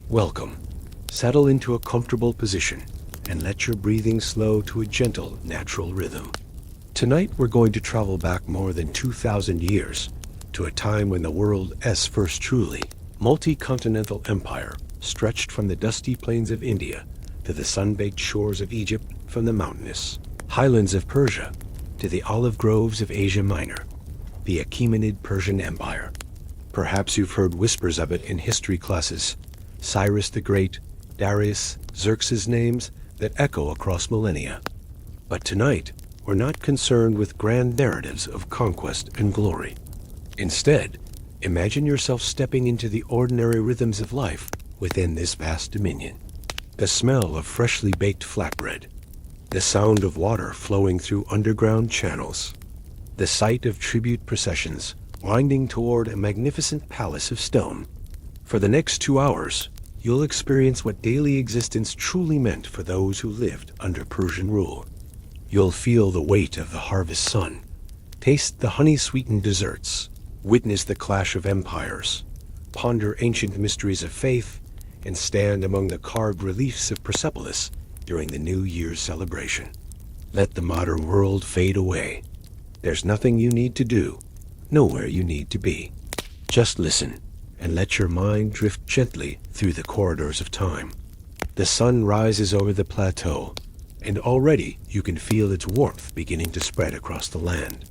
Welcome. Settle into a comfortable position and let your breathing slow to a gentle, natural rhythm. Tonight we're going to travel back more than 2,000 years to a time when the world's first truly multi-continental empire stretched from the dusty plains of India to the sun-baked shores of Egypt, from the mountainous highlands of Persia to the olive groves of Asia Minor, the Achaemenid Persian Empire. Perhaps you've heard whispers of it in history classes. Cyrus the Great, Darius, Xerxes, names that echo across millennia. But tonight, we're not concerned with grand narratives of conquest and glory. Instead, imagine yourself stepping into the ordinary rhythms of life within this vast dominion. The smell of freshly baked flatbread, the sound of water flowing through underground channels, the sight of tribute processions winding toward a magnificent palace of stone. For the next 2 hours, you'll experience what daily existence truly meant for those who lived under Persian rule. You'll feel the weight of the harvest sun, taste the honey-sweetened desserts, witness the clash of empires, ponder ancient mysteries of faith, and stand among the carved reliefs of Persepolis during the New Year's celebration. Let the modern world fade away. There's nothing you need to do, nowhere you need to be. Just listen and let your mind drift gently through the corridors of time. The sun rises over the plateau, and already you can feel its warmth beginning to spread across the land.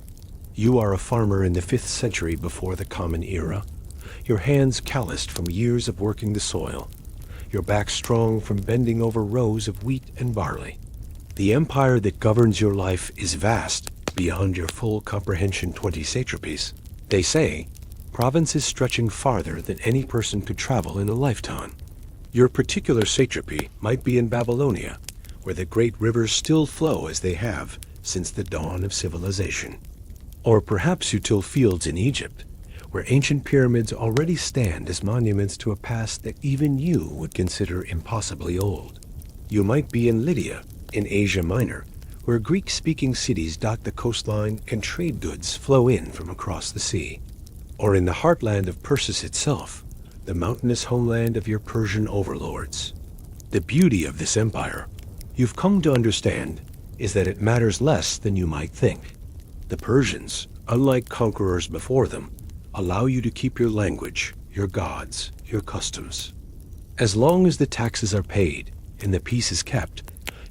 You are a farmer in the 5th century before the Common Era, your hands calloused from years of working the soil, your back strong from bending over rows of wheat and barley. The empire that governs your life is vast, beyond your full comprehension 20 satrapies. They say, provinces stretching farther than any person could travel in a lifetime. Your particular satrapy might be in Babylonia, where the great rivers still flow as they have since the dawn of civilization. Or perhaps you till fields in Egypt, where ancient pyramids already stand as monuments to a past that even you would consider impossibly old. You might be in Lydia, in Asia Minor, where Greek-speaking cities dot the coastline and trade goods flow in from across the sea. Or in the heartland of Persis itself, the mountainous homeland of your Persian overlords. The beauty of this empire, you've come to understand, is that it matters less than you might think. The Persians, unlike conquerors before them, allow you to keep your language, your gods, your customs. As long as the taxes are paid and the peace is kept,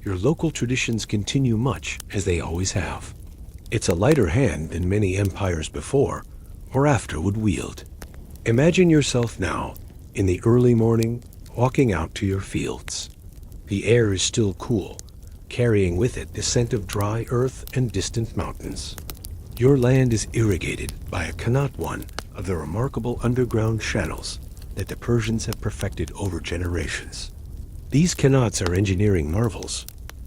your local traditions continue much as they always have. It's a lighter hand than many empires before or after would wield. Imagine yourself now, in the early morning, walking out to your fields. The air is still cool, carrying with it the scent of dry earth and distant mountains. Your land is irrigated by a qanat, one of the remarkable underground channels that the Persians have perfected over generations. These qanats are engineering marvels,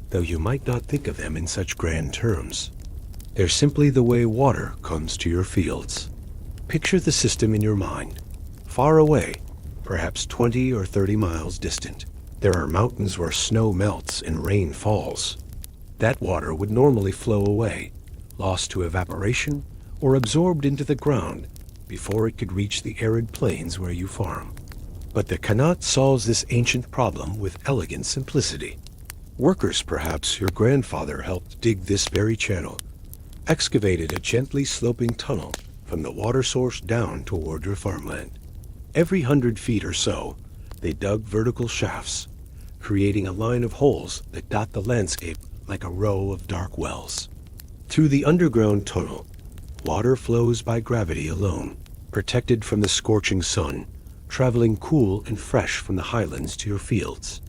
though you might not think of them in such grand terms. They're simply the way water comes to your fields. Picture the system in your mind. Far away, perhaps 20 or 30 miles distant, there are mountains where snow melts and rain falls. That water would normally flow away, lost to evaporation or absorbed into the ground before it could reach the arid plains where you farm. But the qanat solves this ancient problem with elegant simplicity. Workers, perhaps your grandfather helped dig this very channel, excavated a gently sloping tunnel from the water source down toward your farmland. Every 100 feet or so, they dug vertical shafts, creating a line of holes that dot the landscape like a row of dark wells. Through the underground tunnel, water flows by gravity alone, protected from the scorching sun, traveling cool and fresh from the highlands to your fields.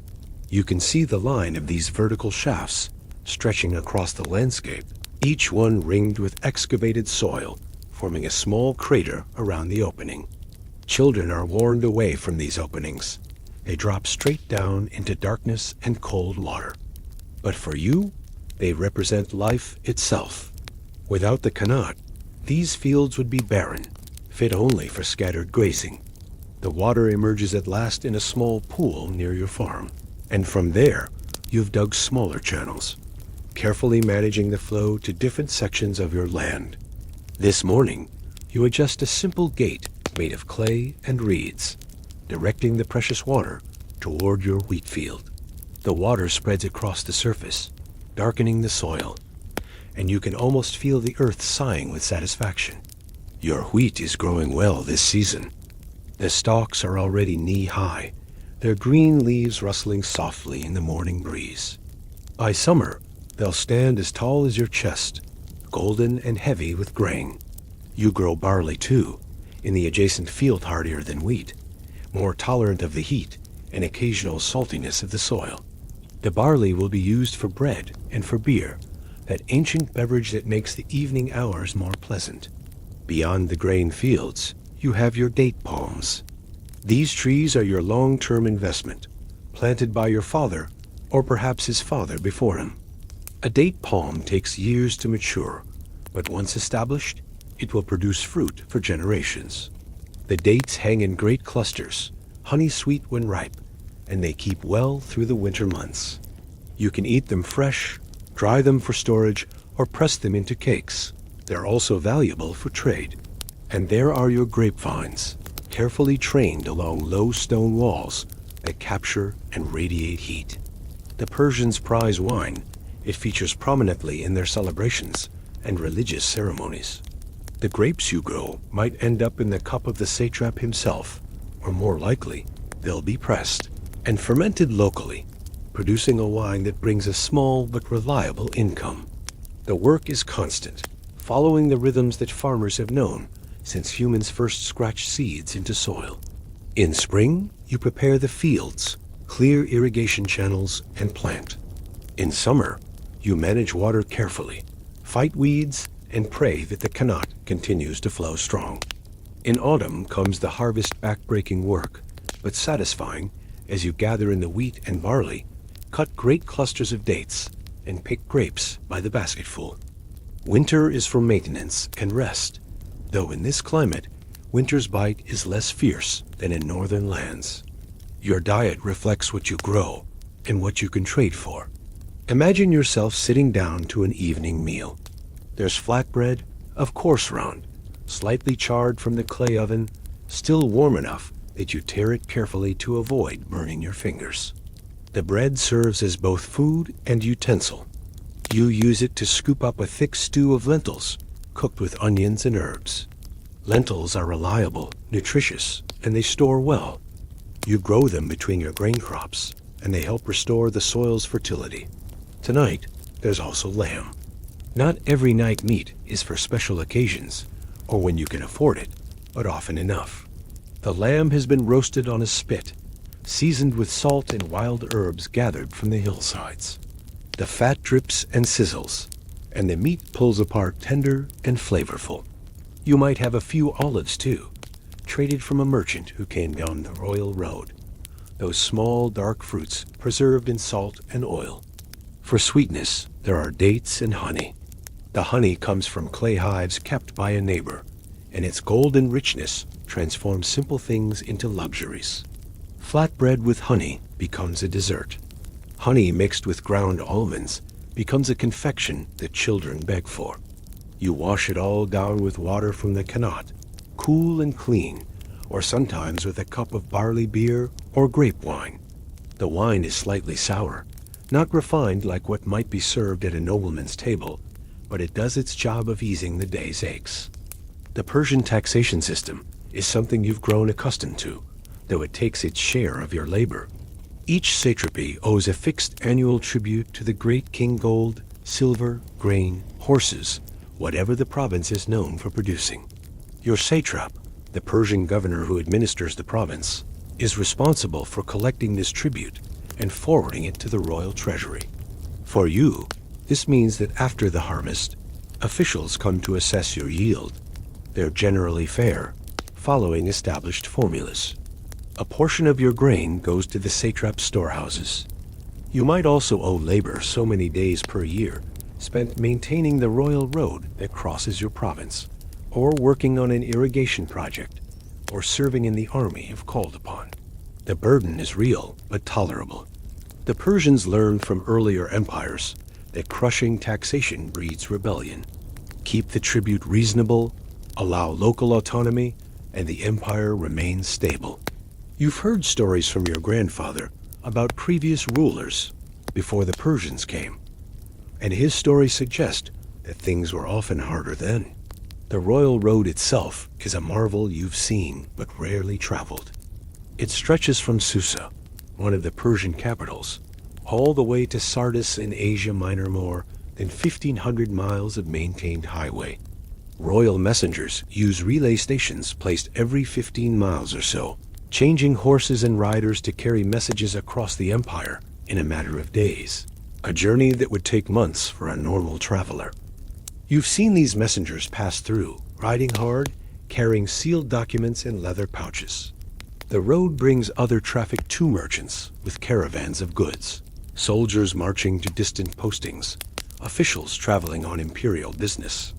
You can see the line of these vertical shafts stretching across the landscape, each one ringed with excavated soil, forming a small crater around the opening. Children are warned away from these openings. They drop straight down into darkness and cold water. But for you, they represent life itself. Without the qanat, these fields would be barren, fit only for scattered grazing. The water emerges at last in a small pool near your farm, and from there, you've dug smaller channels, carefully managing the flow to different sections of your land. This morning, you adjust a simple gate made of clay and reeds, directing the precious water toward your wheat field. The water spreads across the surface, darkening the soil, and you can almost feel the earth sighing with satisfaction. Your wheat is growing well this season. The stalks are already knee-high, their green leaves rustling softly in the morning breeze. By summer, they'll stand as tall as your chest, golden and heavy with grain. You grow barley too, in the adjacent field hardier than wheat, more tolerant of the heat and occasional saltiness of the soil. The barley will be used for bread and for beer, that ancient beverage that makes the evening hours more pleasant. Beyond the grain fields, you have your date palms. These trees are your long-term investment, planted by your father, or perhaps his father before him. A date palm takes years to mature, but once established, it will produce fruit for generations. The dates hang in great clusters, honey-sweet when ripe, and they keep well through the winter months. You can eat them fresh, dry them for storage, or press them into cakes. They're also valuable for trade. And there are your grapevines, carefully trained along low stone walls that capture and radiate heat. The Persians prize wine. It features prominently in their celebrations and religious ceremonies. The grapes you grow might end up in the cup of the satrap himself, or more likely, they'll be pressed and fermented locally, producing a wine that brings a small but reliable income. The work is constant, following the rhythms that farmers have known since humans first scratched seeds into soil. In spring, you prepare the fields, clear irrigation channels, and plant. In summer, you manage water carefully, fight weeds, and pray that the Kanat continues to flow strong. In autumn comes the harvest back-breaking work, but satisfying as you gather in the wheat and barley, cut great clusters of dates, and pick grapes by the basketful. Winter is for maintenance and rest, though in this climate, winter's bite is less fierce than in northern lands. Your diet reflects what you grow and what you can trade for. Imagine yourself sitting down to an evening meal. There's flatbread, of course round, slightly charred from the clay oven, still warm enough that you tear it carefully to avoid burning your fingers. The bread serves as both food and utensil. You use it to scoop up a thick stew of lentils, cooked with onions and herbs. Lentils are reliable, nutritious, and they store well. You grow them between your grain crops, and they help restore the soil's fertility. Tonight, there's also lamb. Not every night meat is for special occasions, or when you can afford it, but often enough. The lamb has been roasted on a spit, seasoned with salt and wild herbs gathered from the hillsides. The fat drips and sizzles, and the meat pulls apart tender and flavorful. You might have a few olives too, traded from a merchant who came down the royal road. Those small dark fruits preserved in salt and oil. For sweetness, there are dates and honey. The honey comes from clay hives kept by a neighbor, and its golden richness transforms simple things into luxuries. Flatbread with honey becomes a dessert. Honey mixed with ground almonds becomes a confection that children beg for. You wash it all down with water from the Kanat, cool and clean, or sometimes with a cup of barley beer or grape wine. The wine is slightly sour, not refined like what might be served at a nobleman's table, but it does its job of easing the day's aches. The Persian taxation system is something you've grown accustomed to, though it takes its share of your labor. Each satrapy owes a fixed annual tribute to the great king gold, silver, grain, horses, whatever the province is known for producing. Your satrap, the Persian governor who administers the province, is responsible for collecting this tribute and forwarding it to the royal treasury. For you, this means that after the harvest, officials come to assess your yield. They're generally fair, following established formulas. A portion of your grain goes to the satrap's storehouses. You might also owe labor so many days per year spent maintaining the royal road that crosses your province, or working on an irrigation project, or serving in the army if called upon. The burden is real, but tolerable. The Persians learned from earlier empires that crushing taxation breeds rebellion. Keep the tribute reasonable, allow local autonomy, and the empire remains stable. You've heard stories from your grandfather about previous rulers before the Persians came. And his stories suggest that things were often harder then. The royal road itself is a marvel you've seen but rarely traveled. It stretches from Susa, one of the Persian capitals, all the way to Sardis in Asia Minor, more than 1,500 miles of maintained highway. Royal messengers use relay stations placed every 15 miles or so, changing horses and riders to carry messages across the empire in a matter of days, a journey that would take months for a normal traveler. You've seen these messengers pass through, riding hard, carrying sealed documents in leather pouches. The road brings other traffic to merchants with caravans of goods, soldiers marching to distant postings, officials traveling on imperial business.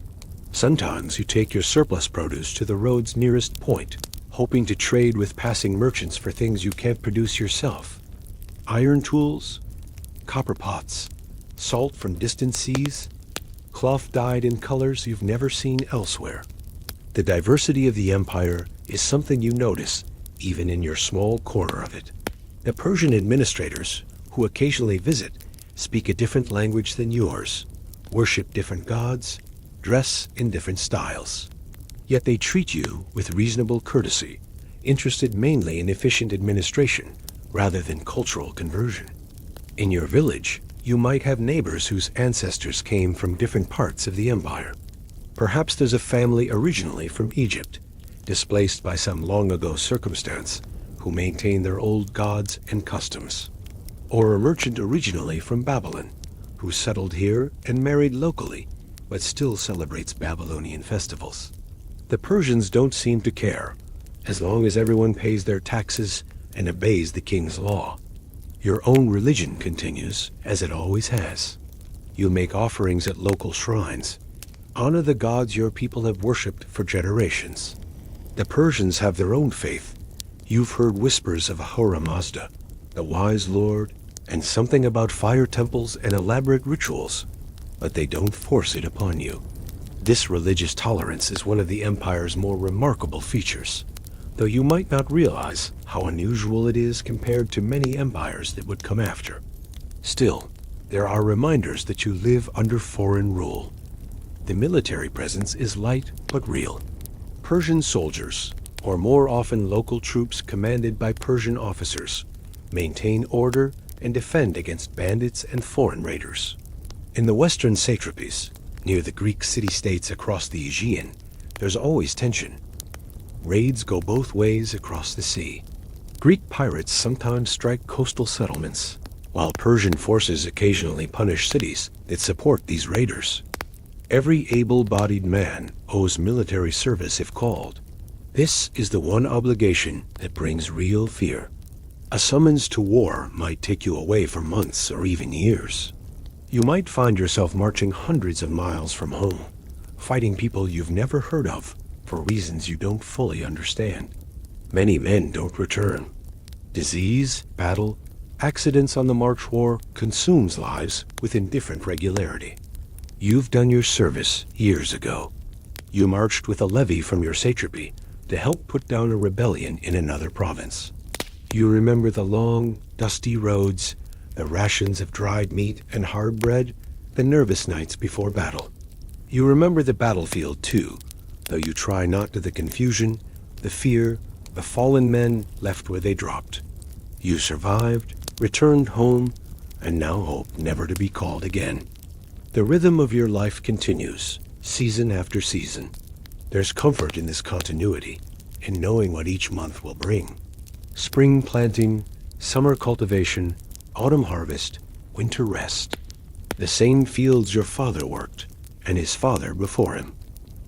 Sometimes you take your surplus produce to the road's nearest point, hoping to trade with passing merchants for things you can't produce yourself. Iron tools, copper pots, salt from distant seas, cloth dyed in colors you've never seen elsewhere. The diversity of the empire is something you notice even in your small corner of it. The Persian administrators, who occasionally visit, speak a different language than yours, worship different gods, dress in different styles. Yet they treat you with reasonable courtesy, interested mainly in efficient administration rather than cultural conversion. In your village, you might have neighbors whose ancestors came from different parts of the empire. Perhaps there's a family originally from Egypt, displaced by some long-ago circumstance, who maintain their old gods and customs. Or a merchant originally from Babylon, who settled here and married locally, but still celebrates Babylonian festivals. The Persians don't seem to care, as long as everyone pays their taxes and obeys the king's law. Your own religion continues, as it always has. You make offerings at local shrines. Honor the gods your people have worshipped for generations. The Persians have their own faith. You've heard whispers of Ahura Mazda, the wise lord, and something about fire temples and elaborate rituals, but they don't force it upon you. This religious tolerance is one of the empire's more remarkable features, though you might not realize how unusual it is compared to many empires that would come after. Still, there are reminders that you live under foreign rule. The military presence is light but real. Persian soldiers, or more often local troops commanded by Persian officers, maintain order and defend against bandits and foreign raiders. In the western satrapies, near the Greek city-states across the Aegean, there's always tension. Raids go both ways across the sea. Greek pirates sometimes strike coastal settlements, while Persian forces occasionally punish cities that support these raiders. Every able-bodied man owes military service if called. This is the one obligation that brings real fear. A summons to war might take you away for months or even years. You might find yourself marching hundreds of miles from home, fighting people you've never heard of for reasons you don't fully understand. Many men don't return. Disease, battle, accidents on the march war consumes lives with indifferent regularity. You've done your service years ago. You marched with a levy from your satrapy to help put down a rebellion in another province. You remember the long, dusty roads, the rations of dried meat and hard bread, the nervous nights before battle. You remember the battlefield too, though you try not to the confusion, the fear, the fallen men left where they dropped. You survived, returned home, and now hope never to be called again. The rhythm of your life continues, season after season. There's comfort in this continuity, in knowing what each month will bring. Spring planting, summer cultivation, autumn harvest, winter rest. The same fields your father worked, and his father before him.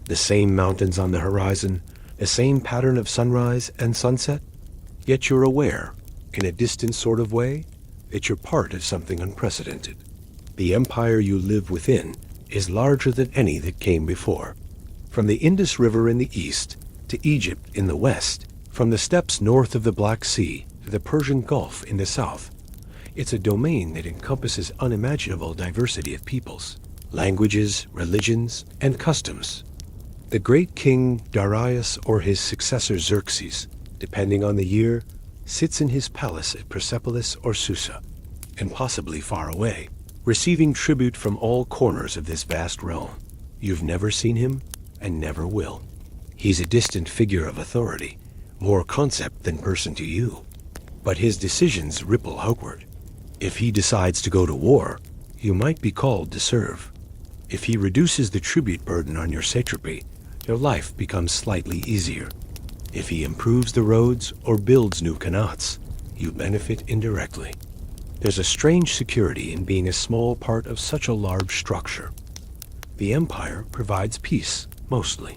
The same mountains on the horizon, the same pattern of sunrise and sunset. Yet you're aware, in a distant sort of way, that you're part of something unprecedented. The empire you live within is larger than any that came before. From the Indus River in the east to Egypt in the west, from the steppes north of the Black Sea to the Persian Gulf in the south, it's a domain that encompasses unimaginable diversity of peoples, languages, religions, and customs. The great king Darius or his successor Xerxes, depending on the year, sits in his palace at Persepolis or Susa, and possibly far away, receiving tribute from all corners of this vast realm. You've never seen him, and never will. He's a distant figure of authority, more concept than person to you. But his decisions ripple outward. If he decides to go to war, you might be called to serve. If he reduces the tribute burden on your satrapy, your life becomes slightly easier. If he improves the roads or builds new qanats, you benefit indirectly. There's a strange security in being a small part of such a large structure. The empire provides peace, mostly.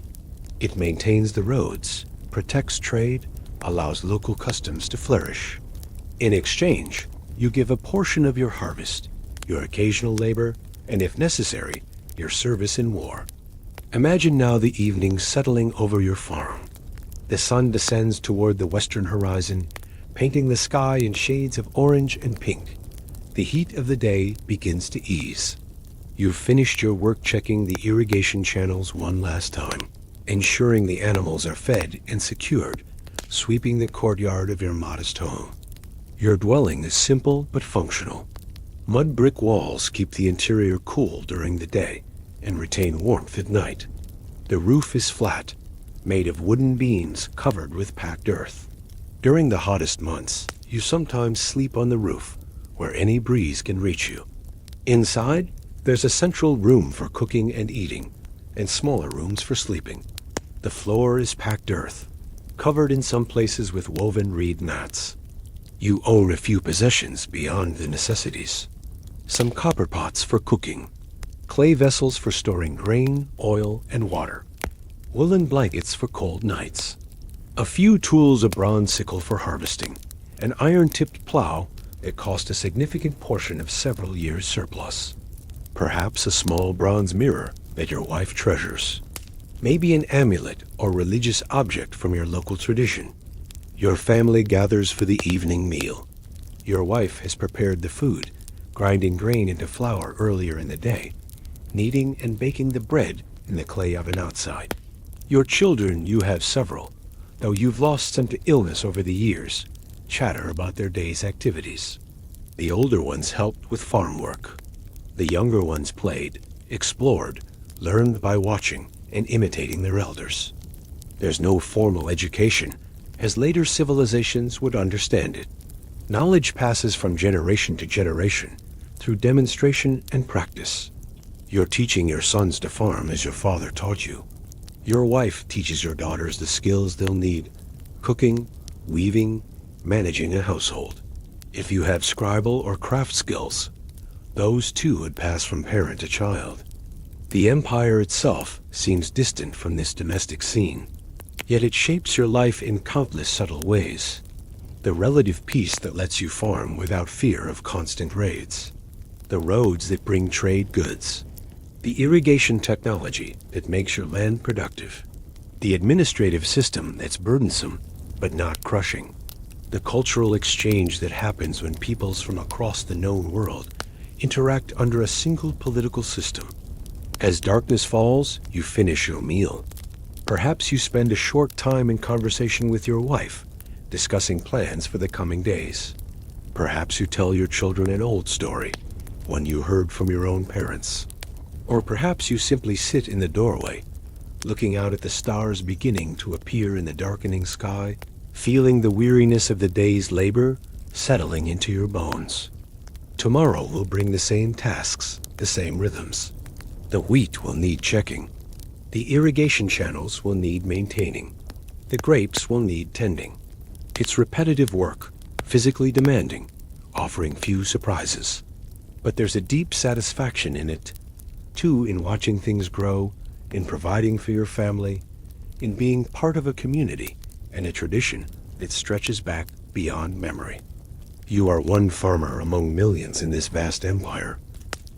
It maintains the roads, protects trade, allows local customs to flourish. In exchange, you give a portion of your harvest, your occasional labor, and if necessary, your service in war. Imagine now the evening settling over your farm. The sun descends toward the western horizon, painting the sky in shades of orange and pink. The heat of the day begins to ease. You've finished your work checking the irrigation channels one last time, ensuring the animals are fed and secured, sweeping the courtyard of your modest home. Your dwelling is simple but functional. Mud brick walls keep the interior cool during the day and retain warmth at night. The roof is flat, made of wooden beams covered with packed earth. During the hottest months, you sometimes sleep on the roof, where any breeze can reach you. Inside, there's a central room for cooking and eating, and smaller rooms for sleeping. The floor is packed earth, covered in some places with woven reed mats. You own a few possessions beyond the necessities. Some copper pots for cooking, clay vessels for storing grain, oil, and water, woolen blankets for cold nights, a few tools, a bronze sickle for harvesting, an iron-tipped plow that cost a significant portion of several years' surplus, perhaps a small bronze mirror that your wife treasures, maybe an amulet or religious object from your local tradition. Your family gathers for the evening meal. Your wife has prepared the food, grinding grain into flour earlier in the day, kneading and baking the bread in the clay oven outside. Your children, you have several, though you've lost some to illness over the years, chatter about their day's activities. The older ones helped with farm work. The younger ones played, explored, learned by watching and imitating their elders. There's no formal education, as later civilizations would understand it. Knowledge passes from generation to generation through demonstration and practice. You're teaching your sons to farm as your father taught you. Your wife teaches your daughters the skills they'll need: cooking, weaving, managing a household. If you have scribal or craft skills, those too would pass from parent to child. The empire itself seems distant from this domestic scene, yet it shapes your life in countless subtle ways. The relative peace that lets you farm without fear of constant raids. The roads that bring trade goods. The irrigation technology that makes your land productive. The administrative system that's burdensome but not crushing. The cultural exchange that happens when peoples from across the known world interact under a single political system. As darkness falls, you finish your meal. Perhaps you spend a short time in conversation with your wife, discussing plans for the coming days. Perhaps you tell your children an old story, one you heard from your own parents. Or perhaps you simply sit in the doorway, looking out at the stars beginning to appear in the darkening sky, feeling the weariness of the day's labor settling into your bones. Tomorrow will bring the same tasks, the same rhythms. The wheat will need checking. The irrigation channels will need maintaining. The grapes will need tending. It's repetitive work, physically demanding, offering few surprises. But there's a deep satisfaction in it, too, in watching things grow, in providing for your family, in being part of a community and a tradition that stretches back beyond memory. You are one farmer among millions in this vast empire.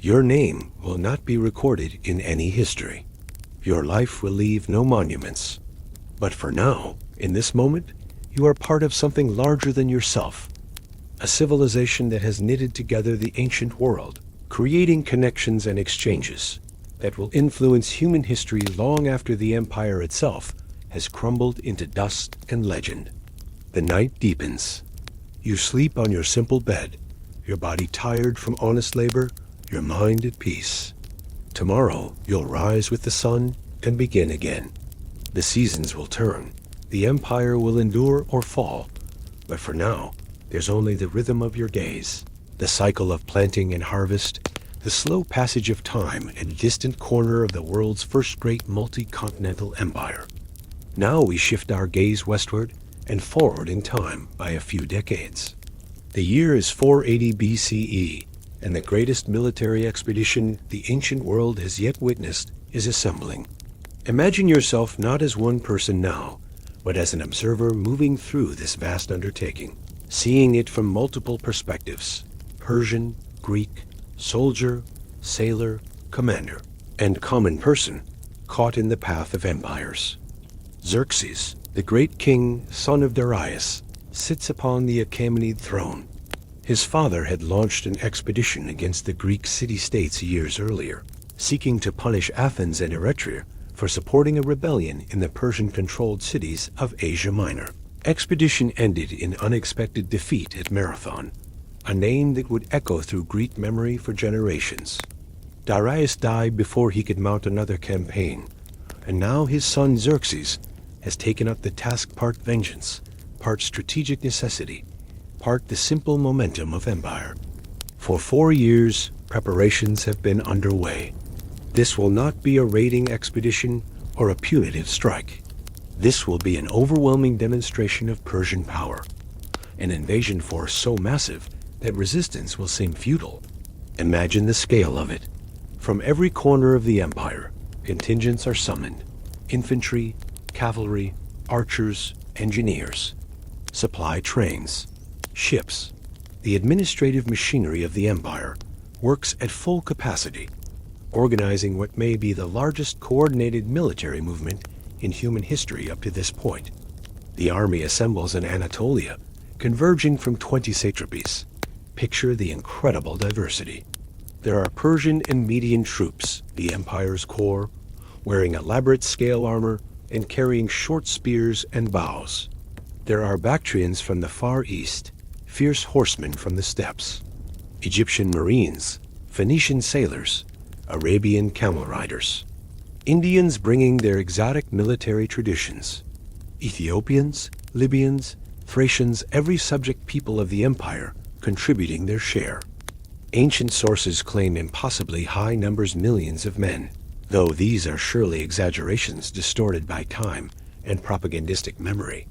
Your name will not be recorded in any history. Your life will leave no monuments. But for now, in this moment, you are part of something larger than yourself. A civilization that has knitted together the ancient world, creating connections and exchanges that will influence human history long after the empire itself has crumbled into dust and legend. The night deepens. You sleep on your simple bed, your body tired from honest labor, your mind at peace. Tomorrow you'll rise with the sun and begin again. The seasons will turn, the empire will endure or fall, but for now, there's only the rhythm of your days, the cycle of planting and harvest, the slow passage of time in a distant corner of the world's first great multi-continental empire. Now we shift our gaze westward and forward in time by a few decades. The year is 480 BCE, and the greatest military expedition the ancient world has yet witnessed is assembling. Imagine yourself not as one person now, but as an observer moving through this vast undertaking, seeing it from multiple perspectives: Persian, Greek, soldier, sailor, commander, and common person caught in the path of empires. Xerxes, the great king, son of Darius, sits upon the Achaemenid throne. His father had launched an expedition against the Greek city-states years earlier, seeking to punish Athens and Eretria for supporting a rebellion in the Persian-controlled cities of Asia Minor. Expedition ended in unexpected defeat at Marathon, a name that would echo through Greek memory for generations. Darius died before he could mount another campaign, and now his son Xerxes has taken up the task, part vengeance, part strategic necessity, part the simple momentum of empire. For 4 years, preparations have been underway. This will not be a raiding expedition or a punitive strike. This will be an overwhelming demonstration of Persian power, an invasion force so massive that resistance will seem futile. Imagine the scale of it. From every corner of the empire, contingents are summoned: infantry, cavalry, archers, engineers, supply trains, ships. The administrative machinery of the empire works at full capacity, organizing what may be the largest coordinated military movement in human history up to this point. The army assembles in Anatolia, converging from 20 satrapies. Picture the incredible diversity. There are Persian and Median troops, the empire's core, wearing elaborate scale armor and carrying short spears and bows. There are Bactrians from the Far East, fierce horsemen from the steppes, Egyptian marines, Phoenician sailors, Arabian camel riders, Indians bringing their exotic military traditions, Ethiopians, Libyans, Thracians, every subject people of the empire contributing their share. Ancient sources claim impossibly high numbers, millions of men, though these are surely exaggerations distorted by time and propagandistic memory.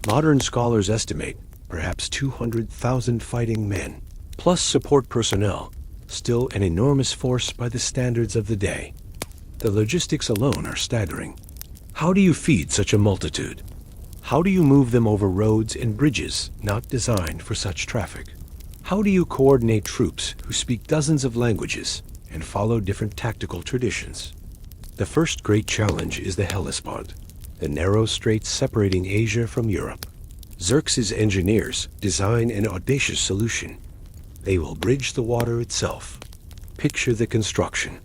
Modern scholars estimate perhaps 200,000 fighting men, plus support personnel, still an enormous force by the standards of the day. The logistics alone are staggering. How do you feed such a multitude? How do you move them over roads and bridges not designed for such traffic? How do you coordinate troops who speak dozens of languages and follow different tactical traditions? The first great challenge is the Hellespont, the narrow straits separating Asia from Europe. Xerxes' engineers design an audacious solution. They will bridge the water itself. Picture the construction.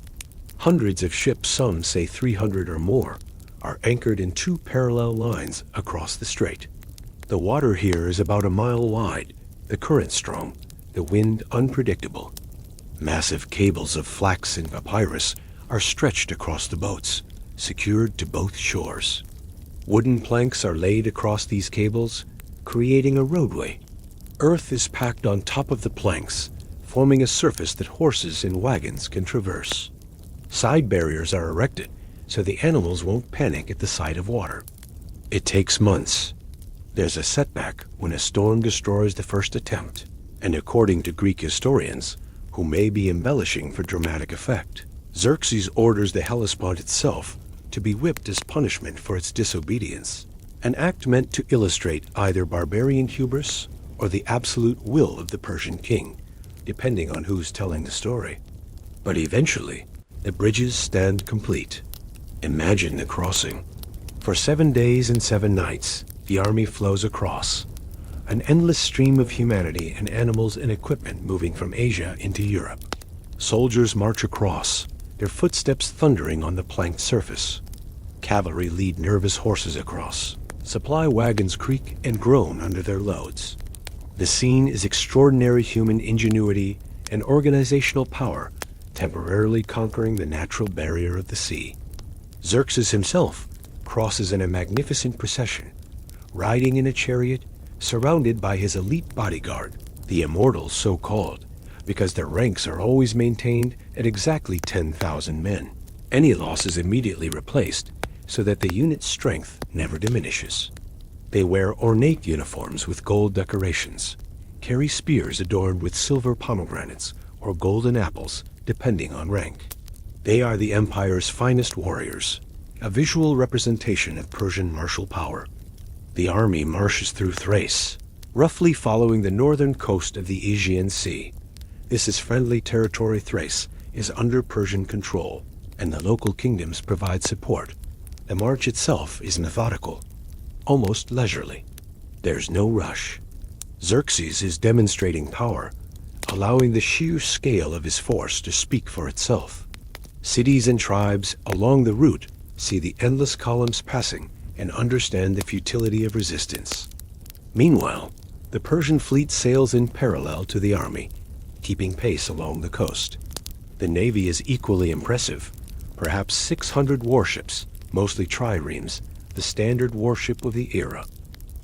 Hundreds of ships, some say 300 or more, are anchored in 2 parallel lines across the strait. The water here is about a mile wide, the current strong, the wind unpredictable. Massive cables of flax and papyrus are stretched across the boats, secured to both shores. Wooden planks are laid across these cables, creating a roadway. Earth is packed on top of the planks, forming a surface that horses and wagons can traverse. Side barriers are erected so the animals won't panic at the sight of water. It takes months. There's a setback when a storm destroys the first attempt, and according to Greek historians, who may be embellishing for dramatic effect, Xerxes orders the Hellespont itself to be whipped as punishment for its disobedience, an act meant to illustrate either barbarian hubris or the absolute will of the Persian king, depending on who's telling the story. But eventually, the bridges stand complete. Imagine the crossing. For 7 days and 7 nights, the army flows across, an endless stream of humanity and animals and equipment moving from Asia into Europe. Soldiers march across, their footsteps thundering on the planked surface. Cavalry lead nervous horses across. Supply wagons creak and groan under their loads. The scene is extraordinary human ingenuity and organizational power, temporarily conquering the natural barrier of the sea. Xerxes himself crosses in a magnificent procession, riding in a chariot, surrounded by his elite bodyguard, the Immortals so called, because their ranks are always maintained at exactly 10,000 men. Any loss is immediately replaced, so that the unit's strength never diminishes. They wear ornate uniforms with gold decorations, carry spears adorned with silver pomegranates or golden apples, depending on rank. They are the empire's finest warriors, a visual representation of Persian martial power. The army marches through Thrace, roughly following the northern coast of the Aegean Sea. This is friendly territory. Thrace is under Persian control, and the local kingdoms provide support. The march itself is methodical, almost leisurely. There's no rush. Xerxes is demonstrating power, allowing the sheer scale of his force to speak for itself. Cities and tribes along the route see the endless columns passing and understand the futility of resistance. Meanwhile, the Persian fleet sails in parallel to the army, keeping pace along the coast. The navy is equally impressive, perhaps 600 warships, mostly triremes, the standard warship of the era.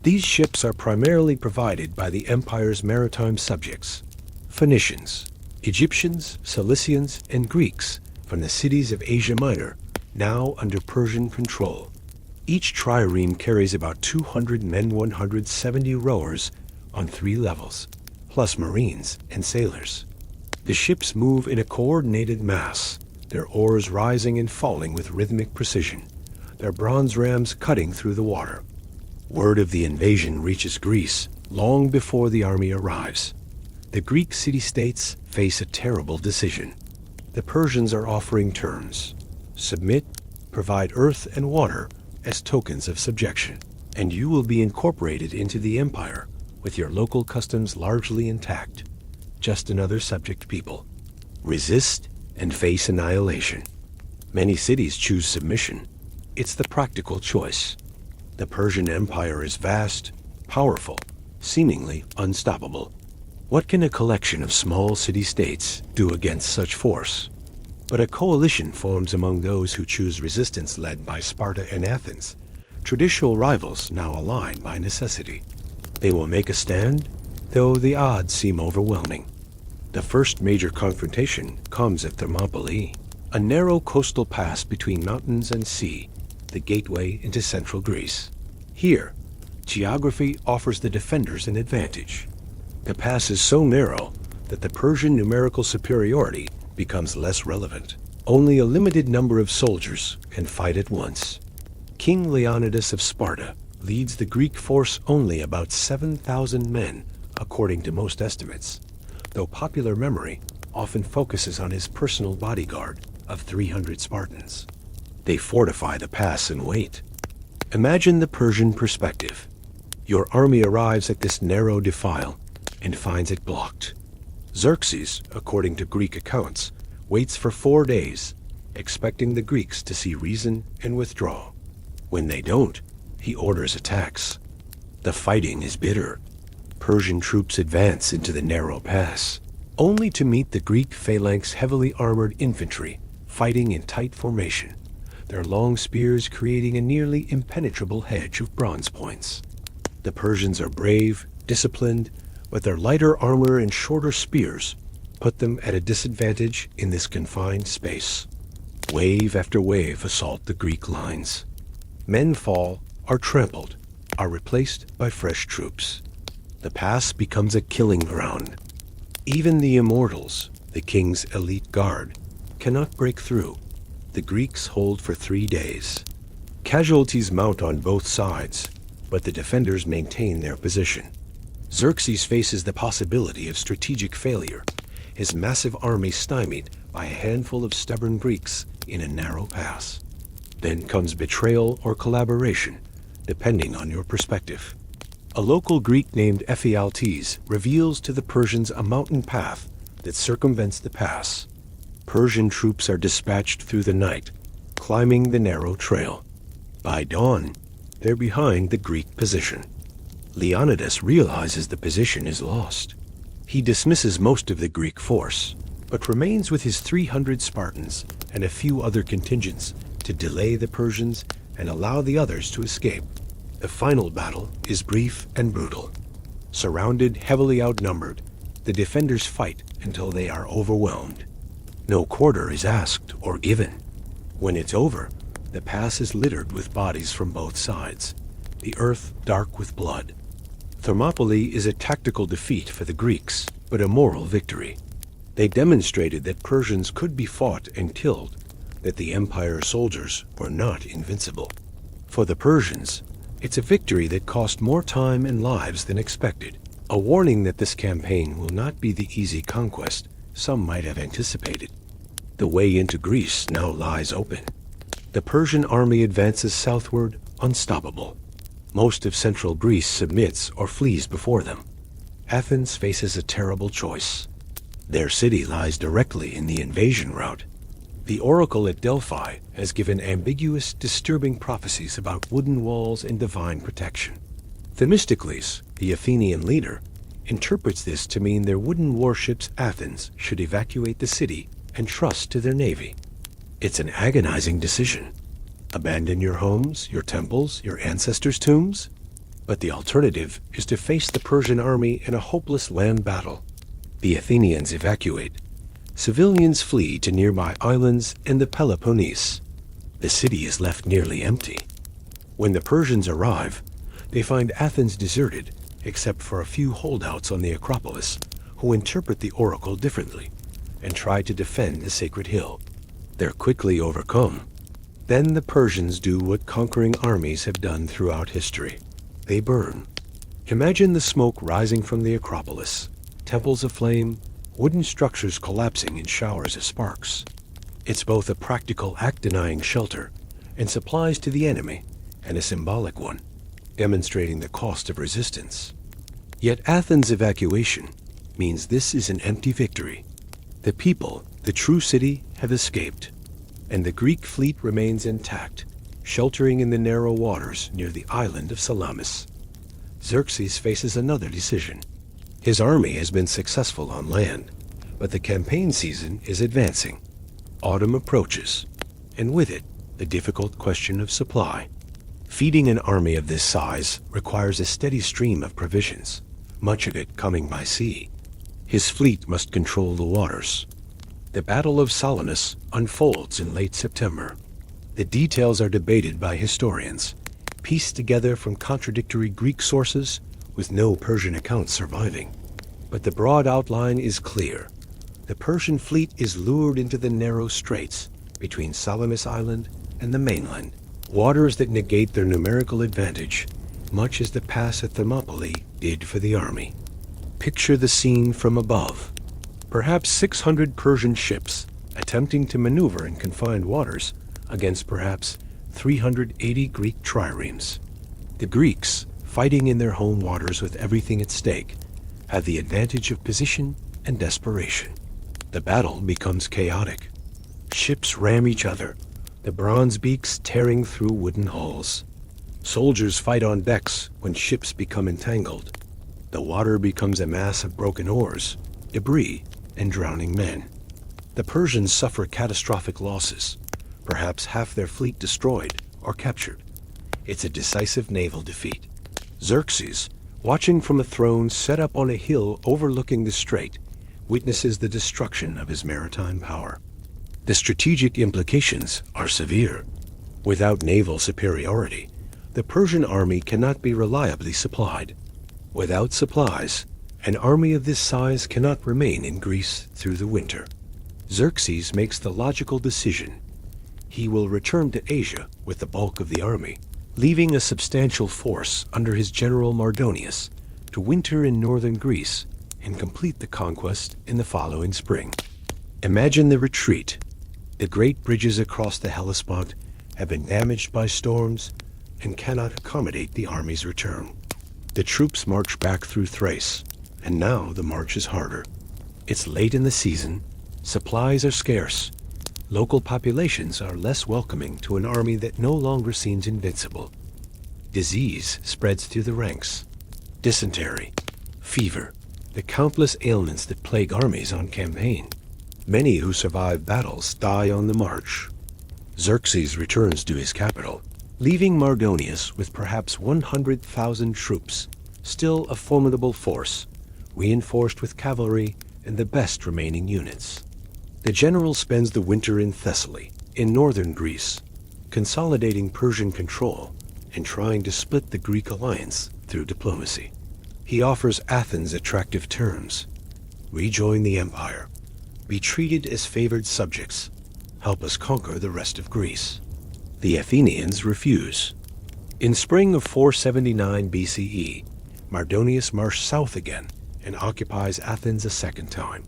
These ships are primarily provided by the empire's maritime subjects, Phoenicians, Egyptians, Cilicians, and Greeks from the cities of Asia Minor, now under Persian control. Each trireme carries about 200 men, 170 rowers on 3 levels, plus marines and sailors. The ships move in a coordinated mass, their oars rising and falling with rhythmic precision, their bronze rams cutting through the water. Word of the invasion reaches Greece long before the army arrives. The Greek city-states face a terrible decision. The Persians are offering terms: submit, provide earth and water as tokens of subjection, and you will be incorporated into the empire with your local customs largely intact. Just another subject people. Resist and face annihilation. Many cities choose submission. It's the practical choice. The Persian Empire is vast, powerful, seemingly unstoppable. What can a collection of small city-states do against such force? But a coalition forms among those who choose resistance, led by Sparta and Athens, traditional rivals now aligned by necessity. They will make a stand, though the odds seem overwhelming. The first major confrontation comes at Thermopylae, a narrow coastal pass between mountains and sea, the gateway into central Greece. Here, geography offers the defenders an advantage. The pass is so narrow that the Persian numerical superiority becomes less relevant. Only a limited number of soldiers can fight at once. King Leonidas of Sparta leads the Greek force only about 7,000 men, according to most estimates, though popular memory often focuses on his personal bodyguard of 300 Spartans. They fortify the pass and wait. Imagine the Persian perspective. Your army arrives at this narrow defile and finds it blocked. Xerxes, according to Greek accounts, waits for 4 days, expecting the Greeks to see reason and withdraw. When they don't, he orders attacks. The fighting is bitter. Persian troops advance into the narrow pass, only to meet the Greek phalanx heavily armored infantry fighting in tight formation, their long spears creating a nearly impenetrable hedge of bronze points. The Persians are brave, disciplined, but their lighter armor and shorter spears put them at a disadvantage in this confined space. Wave after wave assault the Greek lines. Men fall, are trampled, are replaced by fresh troops. The pass becomes a killing ground. Even the Immortals, the king's elite guard, cannot break through. The Greeks hold for 3 days. Casualties mount on both sides, but the defenders maintain their position. Xerxes faces the possibility of strategic failure, his massive army stymied by a handful of stubborn Greeks in a narrow pass. Then comes betrayal or collaboration, depending on your perspective. A local Greek named Ephialtes reveals to the Persians a mountain path that circumvents the pass. Persian troops are dispatched through the night, climbing the narrow trail. By dawn, they're behind the Greek position. Leonidas realizes the position is lost. He dismisses most of the Greek force, but remains with his 300 Spartans and a few other contingents to delay the Persians and allow the others to escape. The final battle is brief and brutal. Surrounded, heavily outnumbered, the defenders fight until they are overwhelmed. No quarter is asked or given. When it's over, the pass is littered with bodies from both sides, the earth dark with blood. Thermopylae is a tactical defeat for the Greeks, but a moral victory. They demonstrated that Persians could be fought and killed, that the empire's soldiers were not invincible. For the Persians, it's a victory that cost more time and lives than expected, a warning that this campaign will not be the easy conquest some might have anticipated. The way into Greece now lies open. The Persian army advances southward, unstoppable. Most of central Greece submits or flees before them. Athens faces a terrible choice. Their city lies directly in the invasion route. The oracle at Delphi has given ambiguous, disturbing prophecies about wooden walls and divine protection. Themistocles, the Athenian leader, interprets this to mean their wooden warships Athens should evacuate the city and trust to their navy. It's an agonizing decision. Abandon your homes, your temples, your ancestors' tombs? But the alternative is to face the Persian army in a hopeless land battle. The Athenians evacuate. Civilians flee to nearby islands and the Peloponnese. The city is left nearly empty. When the Persians arrive, they find Athens deserted, except for a few holdouts on the Acropolis, who interpret the oracle differently and try to defend the sacred hill. They're quickly overcome. Then the Persians do what conquering armies have done throughout history. They burn. Imagine the smoke rising from the Acropolis, temples aflame, wooden structures collapsing in showers of sparks. It's both a practical act denying shelter and supplies to the enemy, and a symbolic one, demonstrating the cost of resistance. Yet Athens' evacuation means this is an empty victory. The people, the true city, have escaped, and the Greek fleet remains intact, sheltering in the narrow waters near the island of Salamis. Xerxes faces another decision. His army has been successful on land, but the campaign season is advancing. Autumn approaches, and with it, the difficult question of supply. Feeding an army of this size requires a steady stream of provisions, much of it coming by sea. His fleet must control the waters. The Battle of Salamis unfolds in late September. The details are debated by historians, pieced together from contradictory Greek sources with no Persian accounts surviving. But the broad outline is clear. The Persian fleet is lured into the narrow straits between Salamis Island and the mainland, waters that negate their numerical advantage, much as the pass at Thermopylae did for the army. Picture the scene from above. Perhaps 600 Persian ships attempting to maneuver in confined waters against perhaps 380 Greek triremes. The Greeks, fighting in their home waters with everything at stake, have the advantage of position and desperation. The battle becomes chaotic. Ships ram each other, the bronze beaks tearing through wooden hulls. Soldiers fight on decks when ships become entangled. The water becomes a mass of broken oars, debris, and drowning men. The Persians suffer catastrophic losses, perhaps half their fleet destroyed or captured. It's a decisive naval defeat. Xerxes, watching from a throne set up on a hill overlooking the strait, witnesses the destruction of his maritime power. The strategic implications are severe. Without naval superiority, the Persian army cannot be reliably supplied. Without supplies, an army of this size cannot remain in Greece through the winter. Xerxes makes the logical decision. He will return to Asia with the bulk of the army, leaving a substantial force under his general Mardonius to winter in northern Greece and complete the conquest in the following spring. Imagine the retreat. The great bridges across the Hellespont have been damaged by storms and cannot accommodate the army's return. The troops march back through Thrace, and now the march is harder. It's late in the season, supplies are scarce, local populations are less welcoming to an army that no longer seems invincible. Disease spreads through the ranks. dysentery, fever, the countless ailments that plague armies on campaign. Many who survive battles die on the march. Xerxes returns to his capital, leaving Mardonius with perhaps 100,000 troops, still a formidable force, reinforced with cavalry and the best remaining units. The general spends the winter in Thessaly, in northern Greece, consolidating Persian control and trying to split the Greek alliance through diplomacy. He offers Athens attractive terms: rejoin the empire, be treated as favored subjects, help us conquer the rest of Greece. The Athenians refuse. In spring of 479 BCE, Mardonius marched south again and occupies Athens a second time.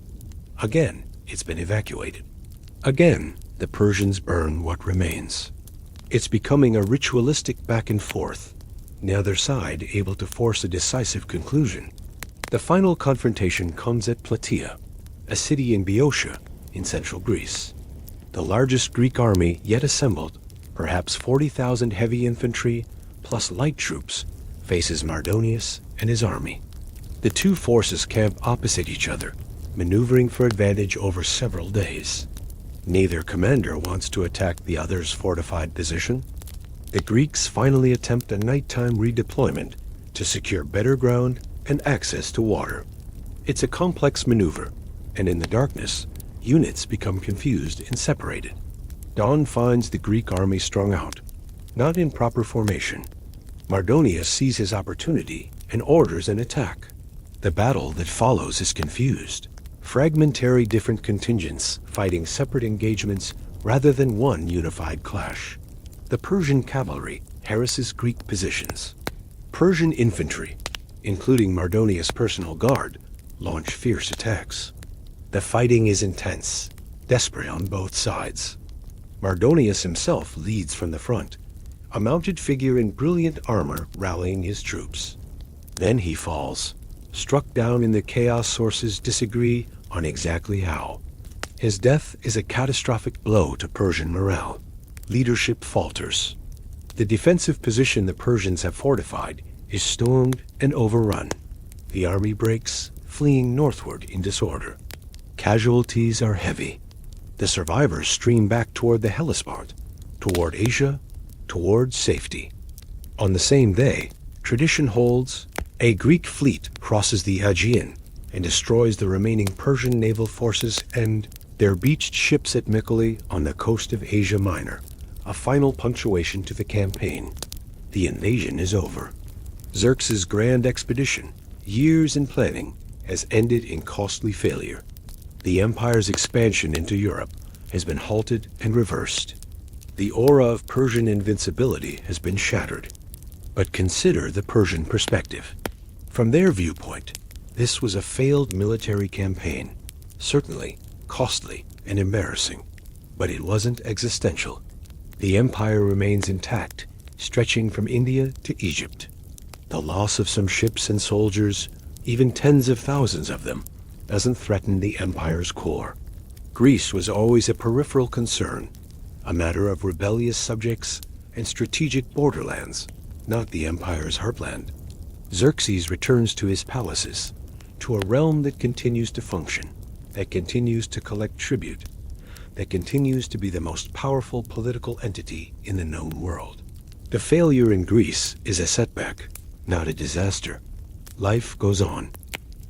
Again, it's been evacuated. Again, the Persians burn what remains. It's becoming a ritualistic back and forth, neither side able to force a decisive conclusion. The final confrontation comes at Plataea, a city in Boeotia in central Greece. The largest Greek army yet assembled, perhaps 40,000 heavy infantry plus light troops, faces Mardonius and his army. The two forces camp opposite each other, maneuvering for advantage over several days. Neither commander wants to attack the other's fortified position. The Greeks finally attempt a nighttime redeployment to secure better ground and access to water. It's a complex maneuver, and in the darkness, units become confused and separated. Dawn finds the Greek army strung out, not in proper formation. Mardonius sees his opportunity and orders an attack. The battle that follows is confused. Fragmentary different contingents fighting separate engagements rather than one unified clash. The Persian cavalry harasses Greek positions. Persian infantry, including Mardonius' personal guard, launch fierce attacks. The fighting is intense, desperate on both sides. Mardonius himself leads from the front, a mounted figure in brilliant armor rallying his troops. Then he falls, struck down in the chaos sources disagree on exactly how. His death is a catastrophic blow to Persian morale. Leadership falters. The defensive position the Persians have fortified is stormed and overrun. The army breaks, fleeing northward in disorder. Casualties are heavy. The survivors stream back toward the Hellespont, toward Asia, toward safety. On the same day, tradition holds, a Greek fleet crosses the Aegean and destroys the remaining Persian naval forces and their beached ships at Mycale on the coast of Asia Minor, a final punctuation to the campaign. The invasion is over. Xerxes' grand expedition, years in planning, has ended in costly failure. The empire's expansion into Europe has been halted and reversed. The aura of Persian invincibility has been shattered. But consider the Persian perspective. From their viewpoint, this was a failed military campaign, certainly costly and embarrassing, but it wasn't existential. The empire remains intact, stretching from India to Egypt. The loss of some ships and soldiers, even tens of thousands of them, doesn't threaten the empire's core. Greece was always a peripheral concern, a matter of rebellious subjects and strategic borderlands, not the empire's heartland. Xerxes returns to his palaces, to a realm that continues to function, that continues to collect tribute, that continues to be the most powerful political entity in the known world. The failure in Greece is a setback, not a disaster. Life goes on.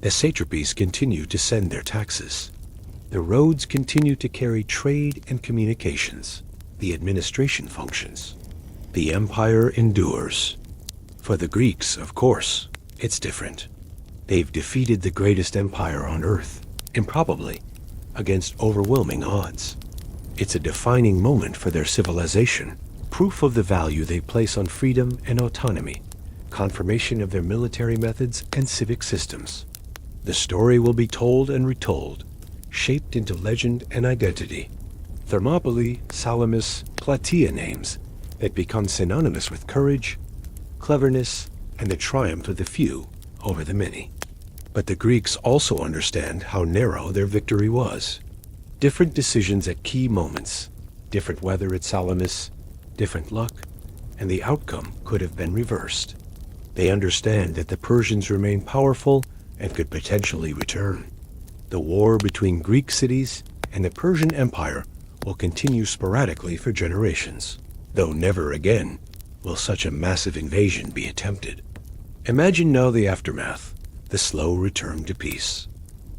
The satrapies continue to send their taxes. The roads continue to carry trade and communications. The administration functions. The empire endures. For the Greeks, of course, it's different. They've defeated the greatest empire on earth, improbably, against overwhelming odds. It's a defining moment for their civilization, proof of the value they place on freedom and autonomy, confirmation of their military methods and civic systems. The story will be told and retold, shaped into legend and identity. Thermopylae, Salamis, Plataea names that become synonymous with courage, cleverness, and the triumph of the few over the many. But the Greeks also understand how narrow their victory was. Different decisions at key moments, different weather at Salamis, different luck, and the outcome could have been reversed. They understand that the Persians remain powerful and could potentially return. The war between Greek cities and the Persian Empire will continue sporadically for generations, though never again will such a massive invasion be attempted. Imagine now the aftermath, the slow return to peace.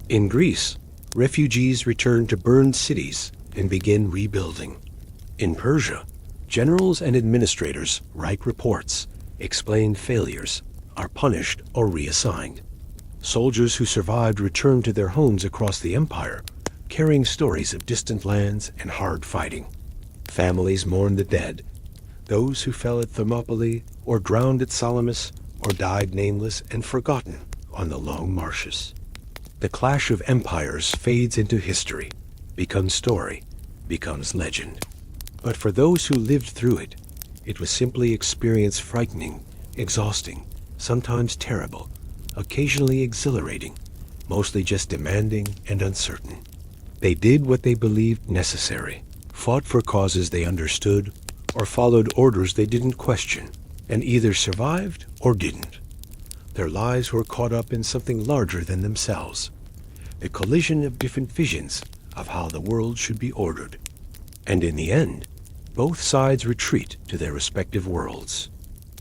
In Greece, refugees return to burned cities and begin rebuilding. In Persia, generals and administrators write reports, explain failures, are punished or reassigned. Soldiers who survived return to their homes across the empire, carrying stories of distant lands and hard fighting. Families mourn the dead, those who fell at Thermopylae or drowned at Salamis or died nameless and forgotten on the long marshes. The clash of empires fades into history, becomes story, becomes legend. But for those who lived through it, it was simply experience frightening, exhausting, sometimes terrible, occasionally exhilarating, mostly just demanding and uncertain. They did what they believed necessary, fought for causes they understood, or followed orders they didn't question, and either survived or didn't. Their lives were caught up in something larger than themselves, a collision of different visions of how the world should be ordered. And in the end, both sides retreat to their respective worlds.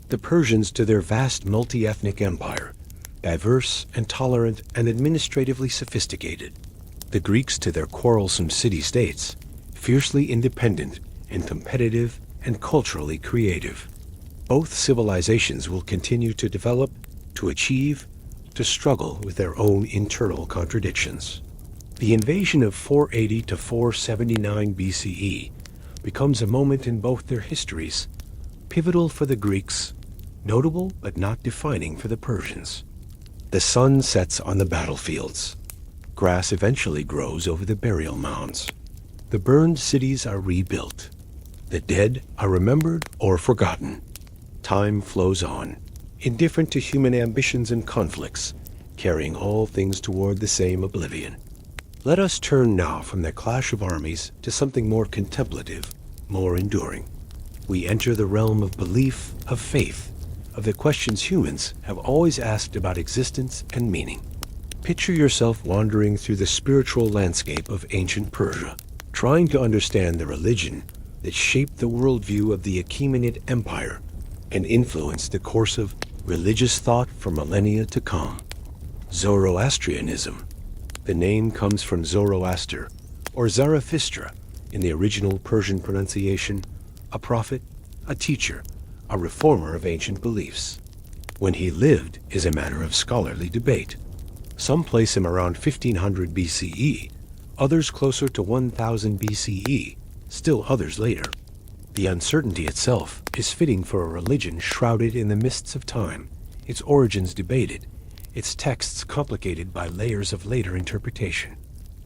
The Persians to their vast multi-ethnic empire, diverse and tolerant and administratively sophisticated. The Greeks to their quarrelsome city-states, fiercely independent and competitive and culturally creative. Both civilizations will continue to develop, to achieve, to struggle with their own internal contradictions. The invasion of 480 to 479 BCE becomes a moment in both their histories, pivotal for the Greeks, notable but not defining for the Persians. The sun sets on the battlefields. Grass eventually grows over the burial mounds. The burned cities are rebuilt. The dead are remembered or forgotten. Time flows on, indifferent to human ambitions and conflicts, carrying all things toward the same oblivion. Let us turn now from the clash of armies to something more contemplative, more enduring. We enter the realm of belief, of faith, of the questions humans have always asked about existence and meaning. Picture yourself wandering through the spiritual landscape of ancient Persia, trying to understand the religion that shaped the worldview of the Achaemenid Empire and influenced the course of religious thought for millennia to come. Zoroastrianism. The name comes from Zoroaster, or Zarathustra, in the original Persian pronunciation, a prophet, a teacher, a reformer of ancient beliefs. When he lived is a matter of scholarly debate. Some place him around 1500 BCE, others closer to 1000 BCE, still others later. The uncertainty itself is fitting for a religion shrouded in the mists of time, its origins debated, its texts complicated by layers of later interpretation.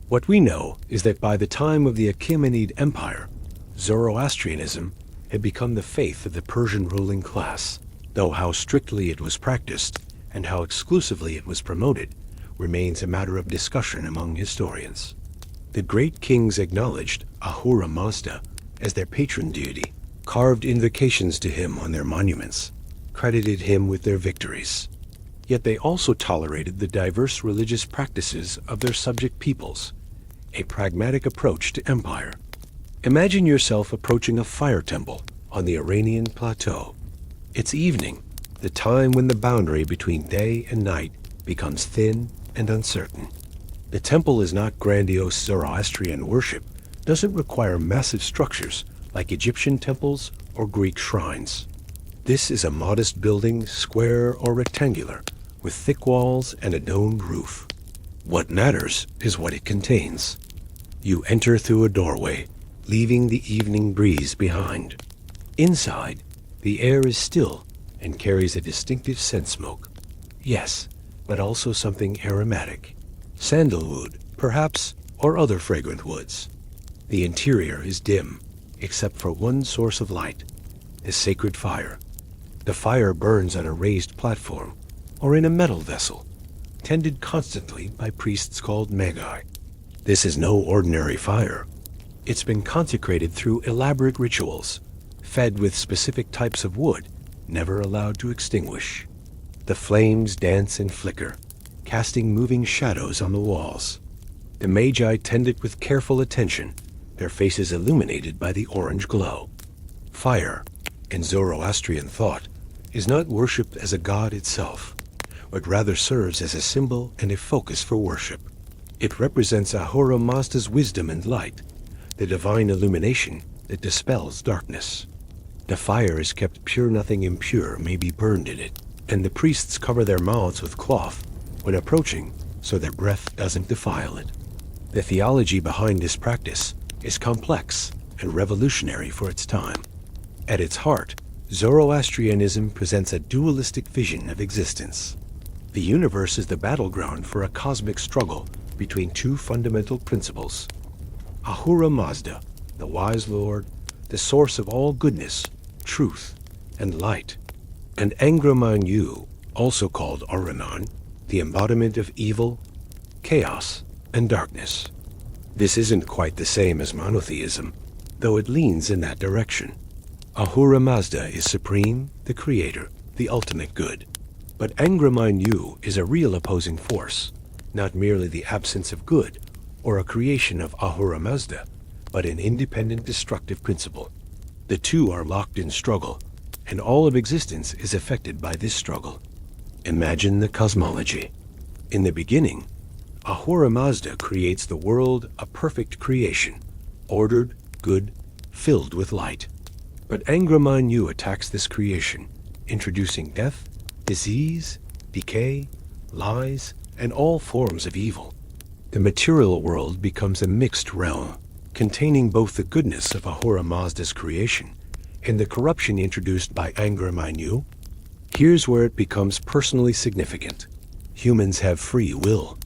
What we know is that by the time of the Achaemenid Empire, Zoroastrianism had become the faith of the Persian ruling class, though how strictly it was practiced and how exclusively it was promoted remains a matter of discussion among historians. The great kings acknowledged Ahura Mazda as their patron deity, carved invocations to him on their monuments, credited him with their victories. Yet they also tolerated the diverse religious practices of their subject peoples, a pragmatic approach to empire. Imagine yourself approaching a fire temple on the Iranian plateau. It's evening, the time when the boundary between day and night becomes thin and uncertain. The temple is not grandiose Zoroastrian worship, doesn't require massive structures like Egyptian temples or Greek shrines. This is a modest building, square or rectangular, with thick walls and a domed roof. What matters is what it contains. You enter through a doorway, leaving the evening breeze behind. Inside, the air is still and carries a distinctive scent smoke. Yes, but also something aromatic. Sandalwood, perhaps, or other fragrant woods. The interior is dim, except for one source of light, the sacred fire. The fire burns on a raised platform, or in a metal vessel, tended constantly by priests called magi. This is no ordinary fire. It's been consecrated through elaborate rituals, fed with specific types of wood, never allowed to extinguish. The flames dance and flicker, casting moving shadows on the walls. The magi tend it with careful attention, their faces illuminated by the orange glow. Fire, in Zoroastrian thought, is not worshipped as a god itself, but rather serves as a symbol and a focus for worship. It represents Ahura Mazda's wisdom and light, the divine illumination that dispels darkness. The fire is kept pure, nothing impure may be burned in it, and the priests cover their mouths with cloth when approaching so their breath doesn't defile it. The theology behind this practice is complex and revolutionary for its time. At its heart, Zoroastrianism presents a dualistic vision of existence. The universe is the battleground for a cosmic struggle between two fundamental principles. Ahura Mazda, the wise lord, the source of all goodness, truth, and light, and Angra Mainyu, also called Ahriman, the embodiment of evil, chaos, and darkness. This isn't quite the same as monotheism, though it leans in that direction. Ahura Mazda is supreme, the creator, the ultimate good. But Angra Mainyu is a real opposing force, not merely the absence of good or a creation of Ahura Mazda, but an independent destructive principle. The two are locked in struggle, and all of existence is affected by this struggle. Imagine the cosmology. In the beginning, Ahura Mazda creates the world a perfect creation, ordered, good, filled with light. But Angra Mainyu attacks this creation, introducing death, disease, decay, lies, and all forms of evil. The material world becomes a mixed realm, containing both the goodness of Ahura Mazda's creation and the corruption introduced by Angra Mainyu. Here's where it becomes personally significant. Humans have free will.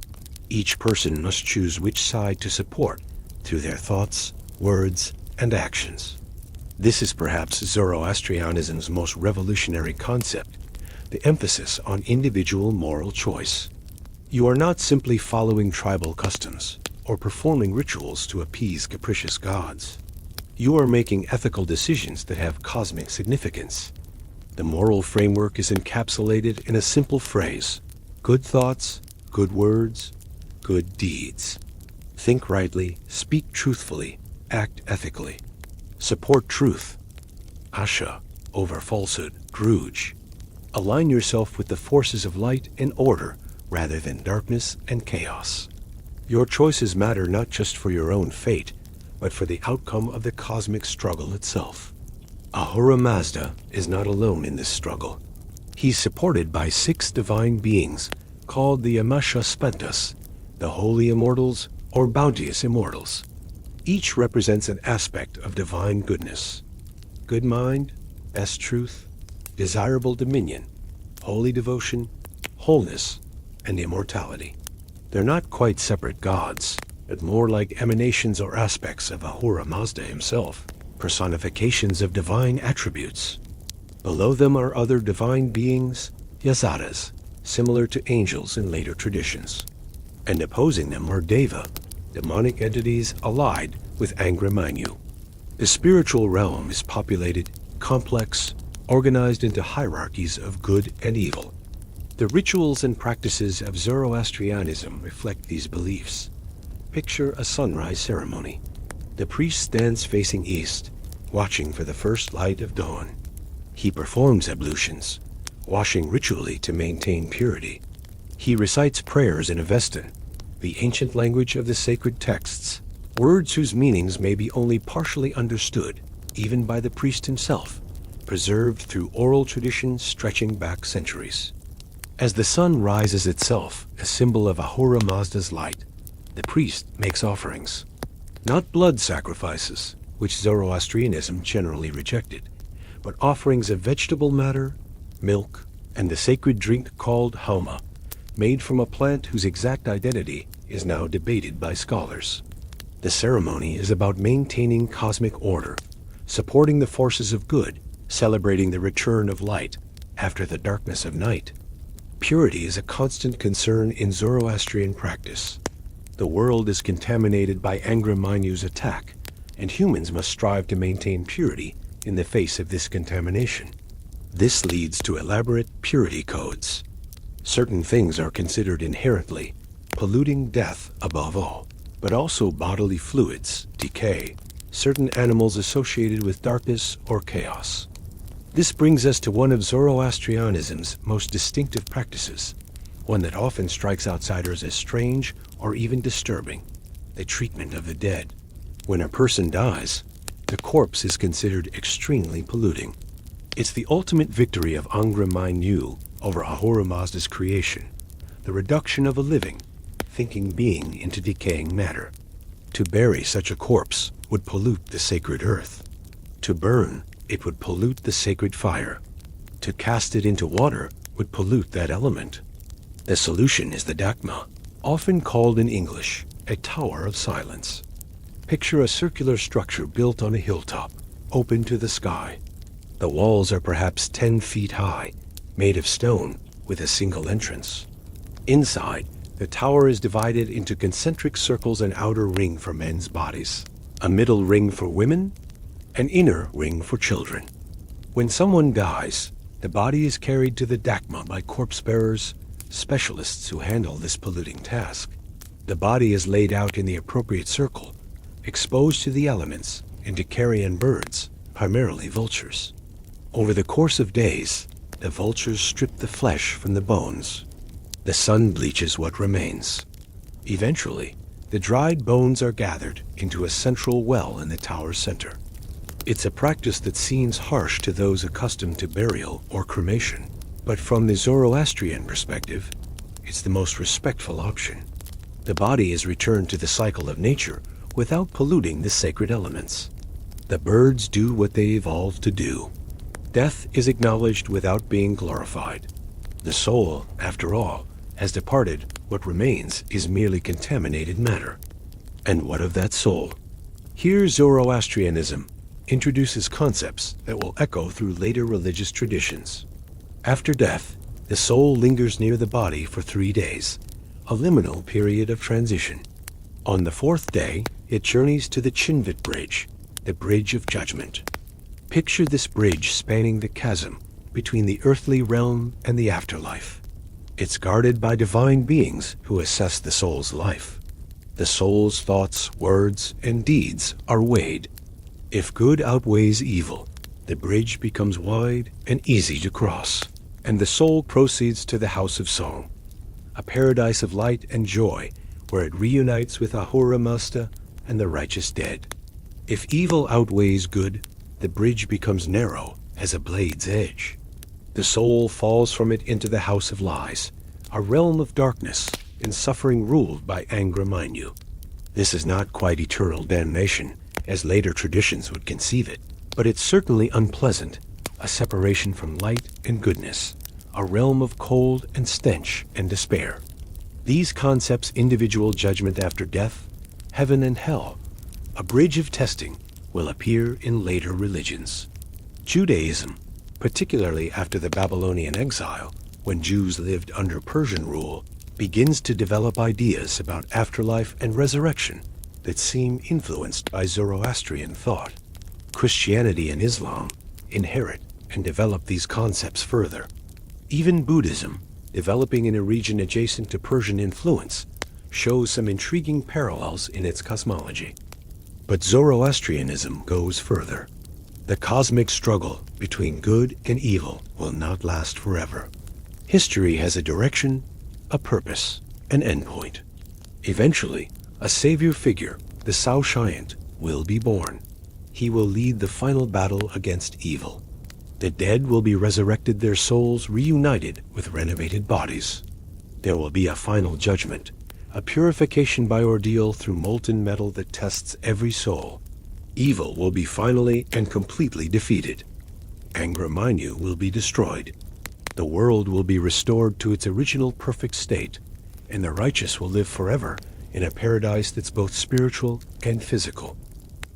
Each person must choose which side to support through their thoughts, words, and actions. This is perhaps Zoroastrianism's most revolutionary concept, the emphasis on individual moral choice. You are not simply following tribal customs or performing rituals to appease capricious gods. You are making ethical decisions that have cosmic significance. The moral framework is encapsulated in a simple phrase: good thoughts, good words, good deeds. Think rightly, speak truthfully, act ethically. Support truth, Asha, over falsehood, Druj. Align yourself with the forces of light and order rather than darkness and chaos. Your choices matter not just for your own fate, but for the outcome of the cosmic struggle itself. Ahura Mazda is not alone in this struggle. He's supported by 6 divine beings called the Amasha Spantas, the holy immortals or bounteous immortals. Each represents an aspect of divine goodness: good mind, best truth, desirable dominion, holy devotion, wholeness, and immortality. They're not quite separate gods, but more like emanations or aspects of Ahura Mazda himself, personifications of divine attributes. Below them are other divine beings, Yazatas, similar to angels in later traditions. And opposing them are Deva, demonic entities allied with Angra Mainyu. The spiritual realm is populated, complex, organized into hierarchies of good and evil. The rituals and practices of Zoroastrianism reflect these beliefs. Picture a sunrise ceremony. The priest stands facing east, watching for the first light of dawn. He performs ablutions, washing ritually to maintain purity. He recites prayers in Avestan, the ancient language of the sacred texts, words whose meanings may be only partially understood, even by the priest himself, preserved through oral tradition stretching back centuries. As the sun rises itself, a symbol of Ahura Mazda's light, the priest makes offerings. Not blood sacrifices, which Zoroastrianism generally rejected, but offerings of vegetable matter, milk, and the sacred drink called hauma, made from a plant whose exact identity is now debated by scholars. The ceremony is about maintaining cosmic order, supporting the forces of good, celebrating the return of light after the darkness of night. Purity is a constant concern in Zoroastrian practice. The world is contaminated by Angra Mainyu's attack, and humans must strive to maintain purity in the face of this contamination. This leads to elaborate purity codes, Certain things are considered inherently polluting, death above all, but also bodily fluids, decay, certain animals associated with darkness or chaos. This brings us to one of Zoroastrianism's most distinctive practices, one that often strikes outsiders as strange or even disturbing: the treatment of the dead. When a person dies, the corpse is considered extremely polluting. It's the ultimate victory of Angra Mainyu over Ahura Mazda's creation, the reduction of a living, thinking being into decaying matter. To bury such a corpse would pollute the sacred earth. To burn, it would pollute the sacred fire. To cast it into water would pollute that element. The solution is the dakma, often called in English a tower of silence. Picture a circular structure built on a hilltop, open to the sky. The walls are perhaps 10 feet high, made of stone with a single entrance. Inside, the tower is divided into concentric circles: an outer ring for men's bodies, a middle ring for women, an inner ring for children. When someone dies, the body is carried to the dakma by corpse bearers, specialists who handle this polluting task. The body is laid out in the appropriate circle, exposed to the elements and to carrion birds, primarily vultures. Over the course of days, the vultures strip the flesh from the bones. The sun bleaches what remains. Eventually, the dried bones are gathered into a central well in the tower's center. It's a practice that seems harsh to those accustomed to burial or cremation, but from the Zoroastrian perspective, it's the most respectful option. The body is returned to the cycle of nature without polluting the sacred elements. The birds do what they evolved to do. Death is acknowledged without being glorified. The soul, after all, has departed. What remains is merely contaminated matter. And what of that soul? Here Zoroastrianism introduces concepts that will echo through later religious traditions. After death, the soul lingers near the body for 3 days, a liminal period of transition. On the 4th day, it journeys to the Chinvit Bridge, the Bridge of Judgment. Picture this bridge spanning the chasm between the earthly realm and the afterlife. It's guarded by divine beings who assess the soul's life. The soul's thoughts, words, and deeds are weighed. If good outweighs evil, the bridge becomes wide and easy to cross, and the soul proceeds to the House of Song, a paradise of light and joy where it reunites with Ahura Mazda and the righteous dead. If evil outweighs good, the bridge becomes narrow as a blade's edge. The soul falls from it into the House of Lies, a realm of darkness and suffering ruled by Angra Mainyu. This is not quite eternal damnation, as later traditions would conceive it, but it's certainly unpleasant, a separation from light and goodness, a realm of cold and stench and despair. These concepts: individual judgment after death, heaven and hell, a bridge of testing, will appear in later religions. Judaism, particularly after the Babylonian exile, when Jews lived under Persian rule, begins to develop ideas about afterlife and resurrection that seem influenced by Zoroastrian thought. Christianity and Islam inherit and develop these concepts further. Even Buddhism, developing in a region adjacent to Persian influence, shows some intriguing parallels in its cosmology. But Zoroastrianism goes further. The cosmic struggle between good and evil will not last forever. History has a direction, a purpose, an endpoint. Eventually, a savior figure, the Saoshyant, will be born. He will lead the final battle against evil. The dead will be resurrected, their souls reunited with renovated bodies. There will be a final judgment, a purification by ordeal through molten metal that tests every soul. Evil will be finally and completely defeated. Angra Mainyu will be destroyed. The world will be restored to its original perfect state, and the righteous will live forever in a paradise that's both spiritual and physical.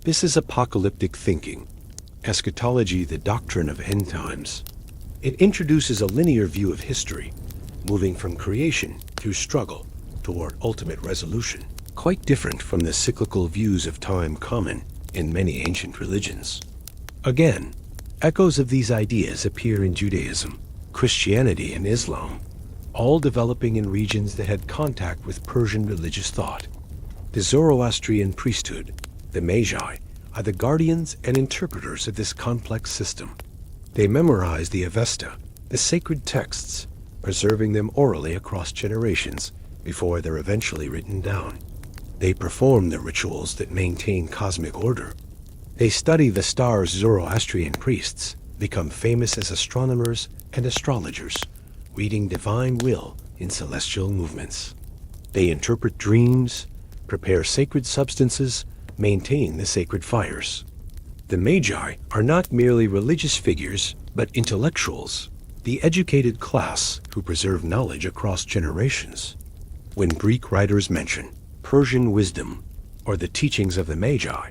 This is apocalyptic thinking, eschatology, the doctrine of end times. It introduces a linear view of history, moving from creation through struggle toward ultimate resolution, quite different from the cyclical views of time common in many ancient religions. Again, echoes of these ideas appear in Judaism, Christianity, and Islam. all developing in regions that had contact with Persian religious thought. The Zoroastrian priesthood, the Magi, are the guardians and interpreters of this complex system. They memorize the Avesta, the sacred texts, preserving them orally across generations before they're eventually written down. They perform the rituals that maintain cosmic order. They study the stars. Zoroastrian priests become famous as astronomers and astrologers, reading divine will in celestial movements. They interpret dreams, prepare sacred substances, maintain the sacred fires. The Magi are not merely religious figures, but intellectuals, the educated class who preserve knowledge across generations. When Greek writers mention Persian wisdom or the teachings of the Magi,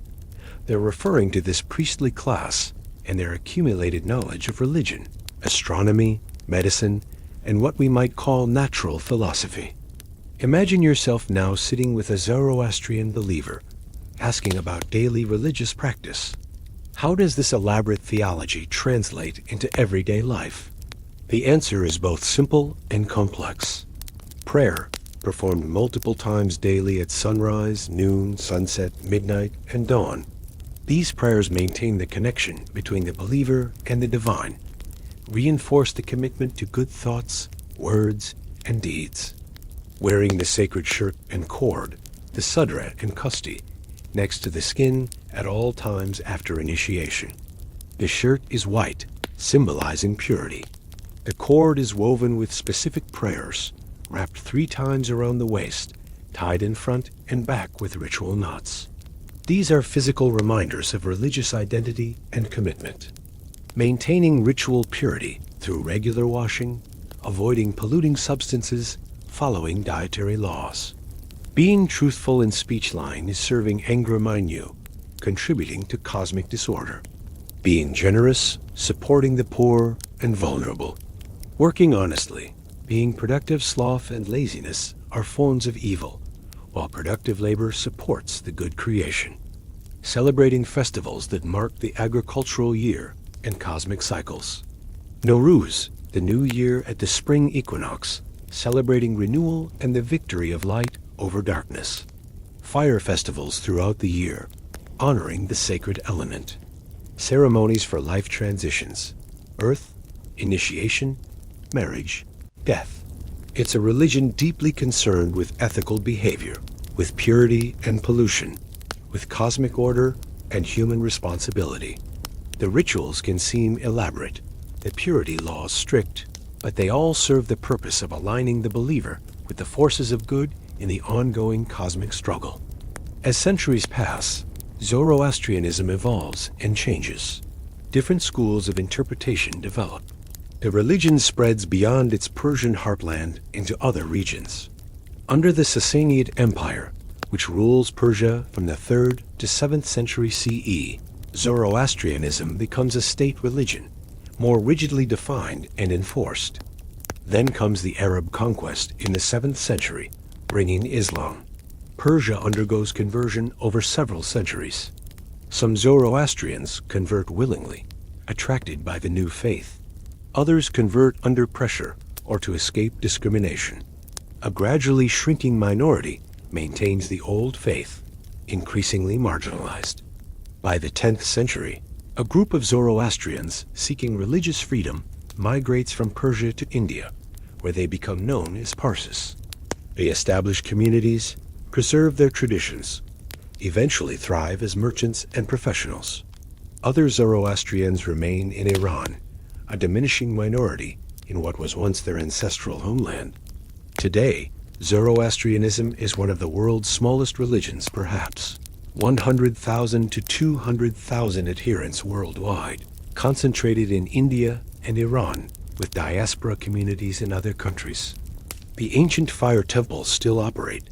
they're referring to this priestly class and their accumulated knowledge of religion, astronomy, medicine, and what we might call natural philosophy. Imagine yourself now sitting with a Zoroastrian believer, asking about daily religious practice. How does this elaborate theology translate into everyday life? The answer is both simple and complex. Prayer, performed multiple times daily at sunrise, noon, sunset, midnight, and dawn. These prayers maintain the connection between the believer and the divine, reinforce the commitment to good thoughts, words, and deeds. Wearing the sacred shirt and cord, the sudra and kusti, next to the skin at all times after initiation. The shirt is white, symbolizing purity. The cord is woven with specific prayers, wrapped 3 times around the waist, tied in front and back with ritual knots. These are physical reminders of religious identity and commitment. Maintaining ritual purity through regular washing, avoiding polluting substances, following dietary laws. Being truthful in speech line is serving Angra Mainyu, contributing to cosmic disorder. Being generous, supporting the poor and vulnerable. Working honestly, being productive. Sloth and laziness are forms of evil, while productive labor supports the good creation. Celebrating festivals that mark the agricultural year and cosmic cycles. Nowruz, the new year at the spring equinox, celebrating renewal and the victory of light over darkness. Fire festivals throughout the year, honoring the sacred element. Ceremonies for life transitions, birth, initiation, marriage, death. It's a religion deeply concerned with ethical behavior, with purity and pollution, with cosmic order and human responsibility. The rituals can seem elaborate, the purity laws strict, but they all serve the purpose of aligning the believer with the forces of good in the ongoing cosmic struggle. As centuries pass, Zoroastrianism evolves and changes. Different schools of interpretation develop. The religion spreads beyond its Persian heartland into other regions. Under the Sassanid Empire, which rules Persia from the 3rd to 7th century CE, Zoroastrianism becomes a state religion, more rigidly defined and enforced. Then comes the Arab conquest in the 7th century, bringing Islam. Persia undergoes conversion over several centuries. Some Zoroastrians convert willingly, attracted by the new faith. Others convert under pressure or to escape discrimination. A gradually shrinking minority maintains the old faith, increasingly marginalized. By the 10th century, a group of Zoroastrians seeking religious freedom migrates from Persia to India, where they become known as Parsis. They establish communities, preserve their traditions, eventually thrive as merchants and professionals. Other Zoroastrians remain in Iran, a diminishing minority in what was once their ancestral homeland. Today, Zoroastrianism is one of the world's smallest religions, perhaps. 100,000 to 200,000 adherents worldwide, concentrated in India and Iran, with diaspora communities in other countries. The ancient fire temples still operate,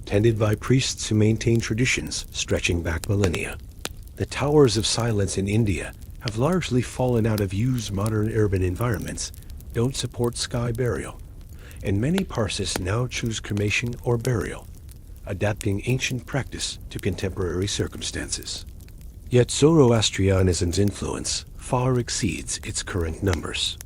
tended by priests who maintain traditions stretching back millennia. The towers of silence in India have largely fallen out of use. Modern urban environments don't support sky burial, and many Parsis now choose cremation or burial, adapting ancient practice to contemporary circumstances. Yet Zoroastrianism's influence far exceeds its current numbers.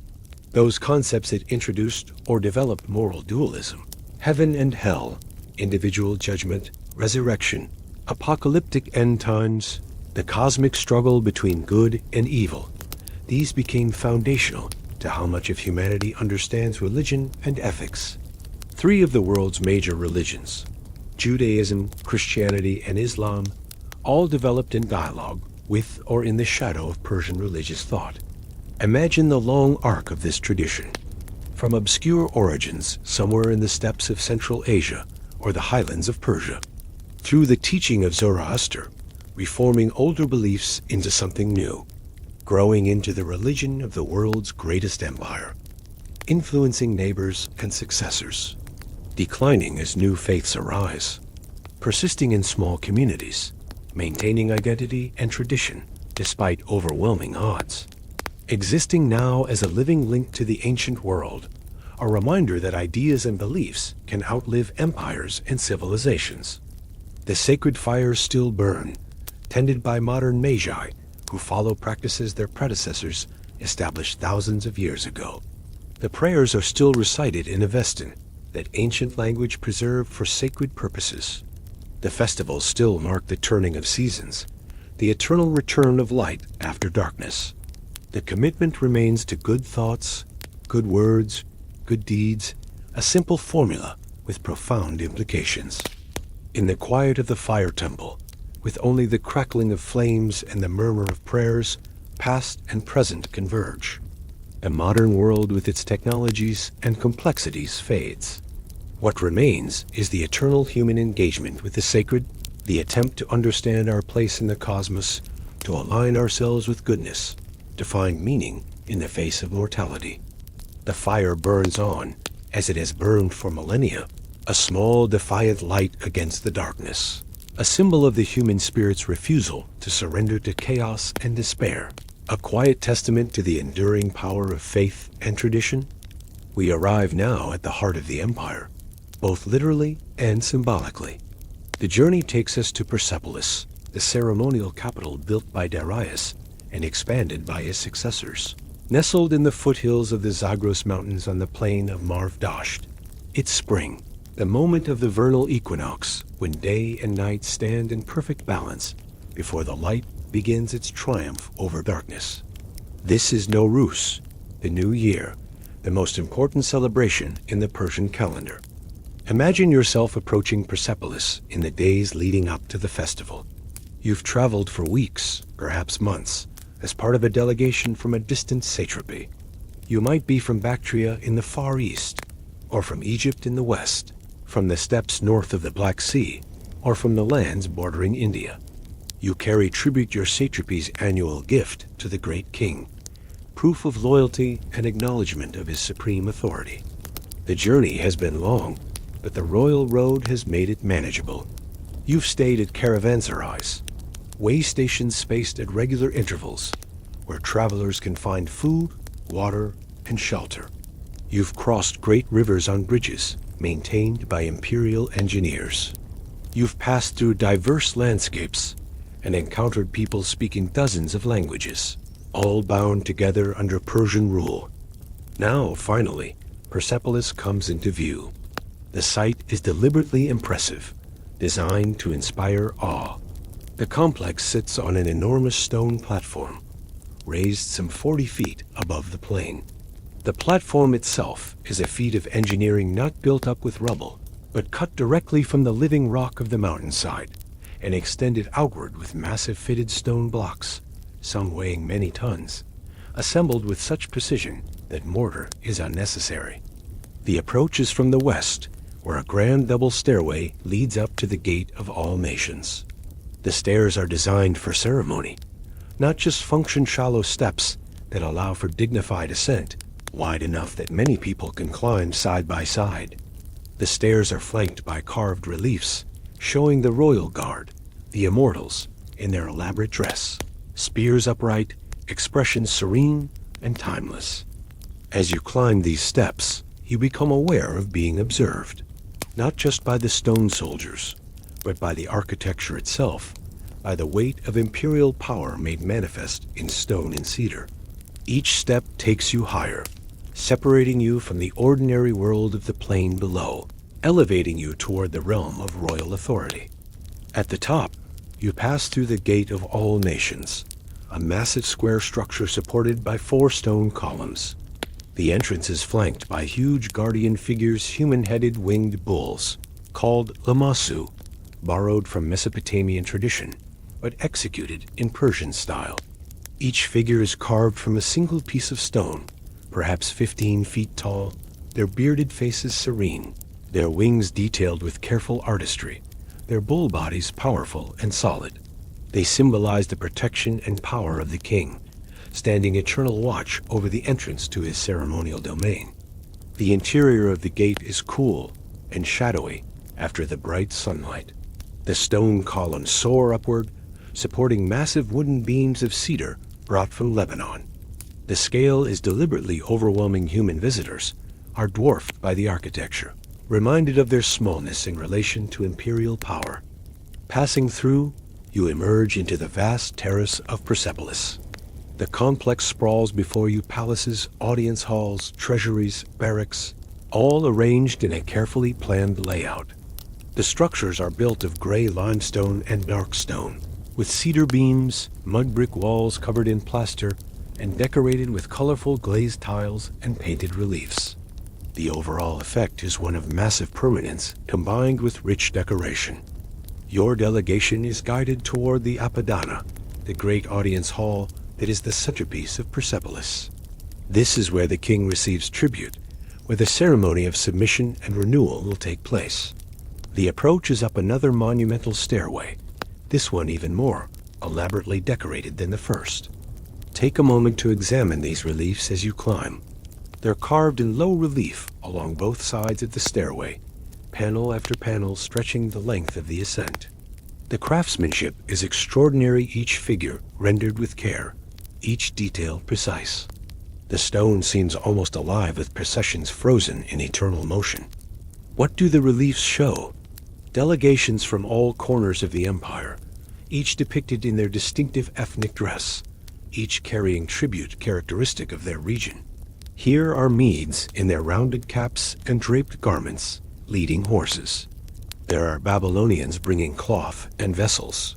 Those concepts that introduced or developed moral dualism, heaven and hell, individual judgment, resurrection, apocalyptic end times, the cosmic struggle between good and evil, these became foundational to how much of humanity understands religion and ethics. Three of the world's major religions, Judaism, Christianity, and Islam, all developed in dialogue with or in the shadow of Persian religious thought. Imagine the long arc of this tradition, from obscure origins somewhere in the steppes of Central Asia or the highlands of Persia, through the teaching of Zoroaster, reforming older beliefs into something new, growing into the religion of the world's greatest empire, influencing neighbors and successors, declining as new faiths arise, persisting in small communities, maintaining identity and tradition despite overwhelming odds, existing now as a living link to the ancient world, a reminder that ideas and beliefs can outlive empires and civilizations. The sacred fires still burn, tended by modern magi who follow practices their predecessors established thousands of years ago. The prayers are still recited in Avestan, that ancient language preserved for sacred purposes. The festivals still mark the turning of seasons, the eternal return of light after darkness. The commitment remains to good thoughts, good words, good deeds, a simple formula with profound implications. In the quiet of the fire temple, with only the crackling of flames and the murmur of prayers, past and present converge. A modern world with its technologies and complexities fades. What remains is the eternal human engagement with the sacred, the attempt to understand our place in the cosmos, to align ourselves with goodness, to find meaning in the face of mortality. The fire burns on, as it has burned for millennia, a small defiant light against the darkness, a symbol of the human spirit's refusal to surrender to chaos and despair, a quiet testament to the enduring power of faith and tradition. We arrive now at the heart of the empire, both literally and symbolically. The journey takes us to Persepolis, the ceremonial capital built by Darius and expanded by his successors. Nestled in the foothills of the Zagros Mountains on the plain of Marv Dasht, it's spring, the moment of the vernal equinox, when day and night stand in perfect balance before the light begins its triumph over darkness. This is Nowruz, the new year, the most important celebration in the Persian calendar. Imagine yourself approaching Persepolis in the days leading up to the festival. You've traveled for weeks, perhaps months, as part of a delegation from a distant satrapy. You might be from Bactria in the Far East, or from Egypt in the West, from the steppes north of the Black Sea, or from the lands bordering India. You carry tribute your satrapy's annual gift to the great king, proof of loyalty and acknowledgement of his supreme authority. The journey has been long, but the royal road has made it manageable. You've stayed at caravanserais, way stations spaced at regular intervals, where travelers can find food, water, and shelter. You've crossed great rivers on bridges, maintained by imperial engineers. You've passed through diverse landscapes and encountered people speaking dozens of languages, all bound together under Persian rule. Now, finally, Persepolis comes into view. The site is deliberately impressive, designed to inspire awe. The complex sits on an enormous stone platform, raised some 40 feet above the plain. The platform itself is a feat of engineering not built up with rubble, but cut directly from the living rock of the mountainside and extended outward with massive fitted stone blocks, some weighing many tons, assembled with such precision that mortar is unnecessary. The approach is from the west, where a grand double stairway leads up to the Gate of All Nations. The stairs are designed for ceremony, not just function shallow steps that allow for dignified ascent, wide enough that many people can climb side by side. The stairs are flanked by carved reliefs showing the royal guard, the immortals, in their elaborate dress, spears upright, expressions serene and timeless. As you climb these steps, you become aware of being observed, not just by the stone soldiers, but by the architecture itself, by the weight of imperial power made manifest in stone and cedar. Each step takes you higher, separating you from the ordinary world of the plain below, elevating you toward the realm of royal authority. At the top, you pass through the Gate of All Nations, a massive square structure supported by 4 stone columns. The entrance is flanked by huge guardian figures, human-headed winged bulls, called lamassu, borrowed from Mesopotamian tradition, but executed in Persian style. Each figure is carved from a single piece of stone, perhaps 15 feet tall, their bearded faces serene, their wings detailed with careful artistry, their bull bodies powerful and solid. They symbolize the protection and power of the king, standing eternal watch over the entrance to his ceremonial domain. The interior of the gate is cool and shadowy after the bright sunlight. The stone columns soar upward, supporting massive wooden beams of cedar brought from Lebanon. The scale is deliberately overwhelming. Human visitors are dwarfed by the architecture, reminded of their smallness in relation to imperial power. Passing through, you emerge into the vast terrace of Persepolis. The complex sprawls before you: palaces, audience halls, treasuries, barracks, all arranged in a carefully planned layout. The structures are built of gray limestone and dark stone, with cedar beams, mud brick walls covered in plaster, and decorated with colorful glazed tiles and painted reliefs. The overall effect is one of massive permanence combined with rich decoration. Your delegation is guided toward the Apadana, the great audience hall that is the centerpiece of Persepolis. This is where the king receives tribute, where the ceremony of submission and renewal will take place. The approach is up another monumental stairway, this one even more elaborately decorated than the first. Take a moment to examine these reliefs as you climb. They're carved in low relief along both sides of the stairway, panel after panel stretching the length of the ascent. The craftsmanship is extraordinary, each figure rendered with care, each detail precise. The stone seems almost alive, with processions frozen in eternal motion. What do the reliefs show? Delegations from all corners of the empire, each depicted in their distinctive ethnic dress, each carrying tribute characteristic of their region. Here are Medes in their rounded caps and draped garments, leading horses. There are Babylonians bringing cloth and vessels,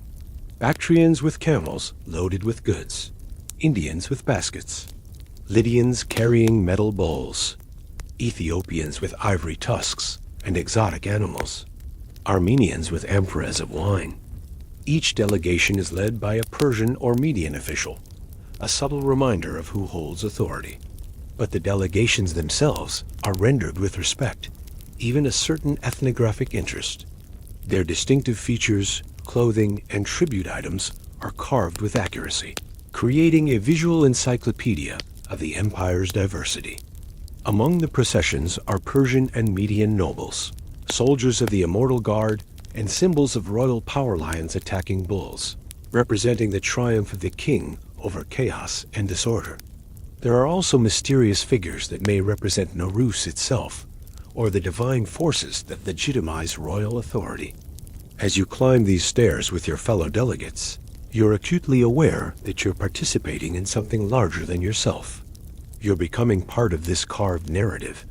Bactrians with camels loaded with goods, Indians with baskets, Lydians carrying metal bowls, Ethiopians with ivory tusks and exotic animals, Armenians with amphoras of wine. Each delegation is led by a Persian or Median official, a subtle reminder of who holds authority. But the delegations themselves are rendered with respect, even a certain ethnographic interest. Their distinctive features, clothing, and tribute items are carved with accuracy, creating a visual encyclopedia of the empire's diversity. Among the processions are Persian and Median nobles, soldiers of the Immortal Guard, and symbols of royal power lions attacking bulls, representing the triumph of the king over chaos and disorder. There are also mysterious figures that may represent Norus itself, or the divine forces that legitimize royal authority. As you climb these stairs with your fellow delegates, you're acutely aware that you're participating in something larger than yourself. You're becoming part of this carved narrative,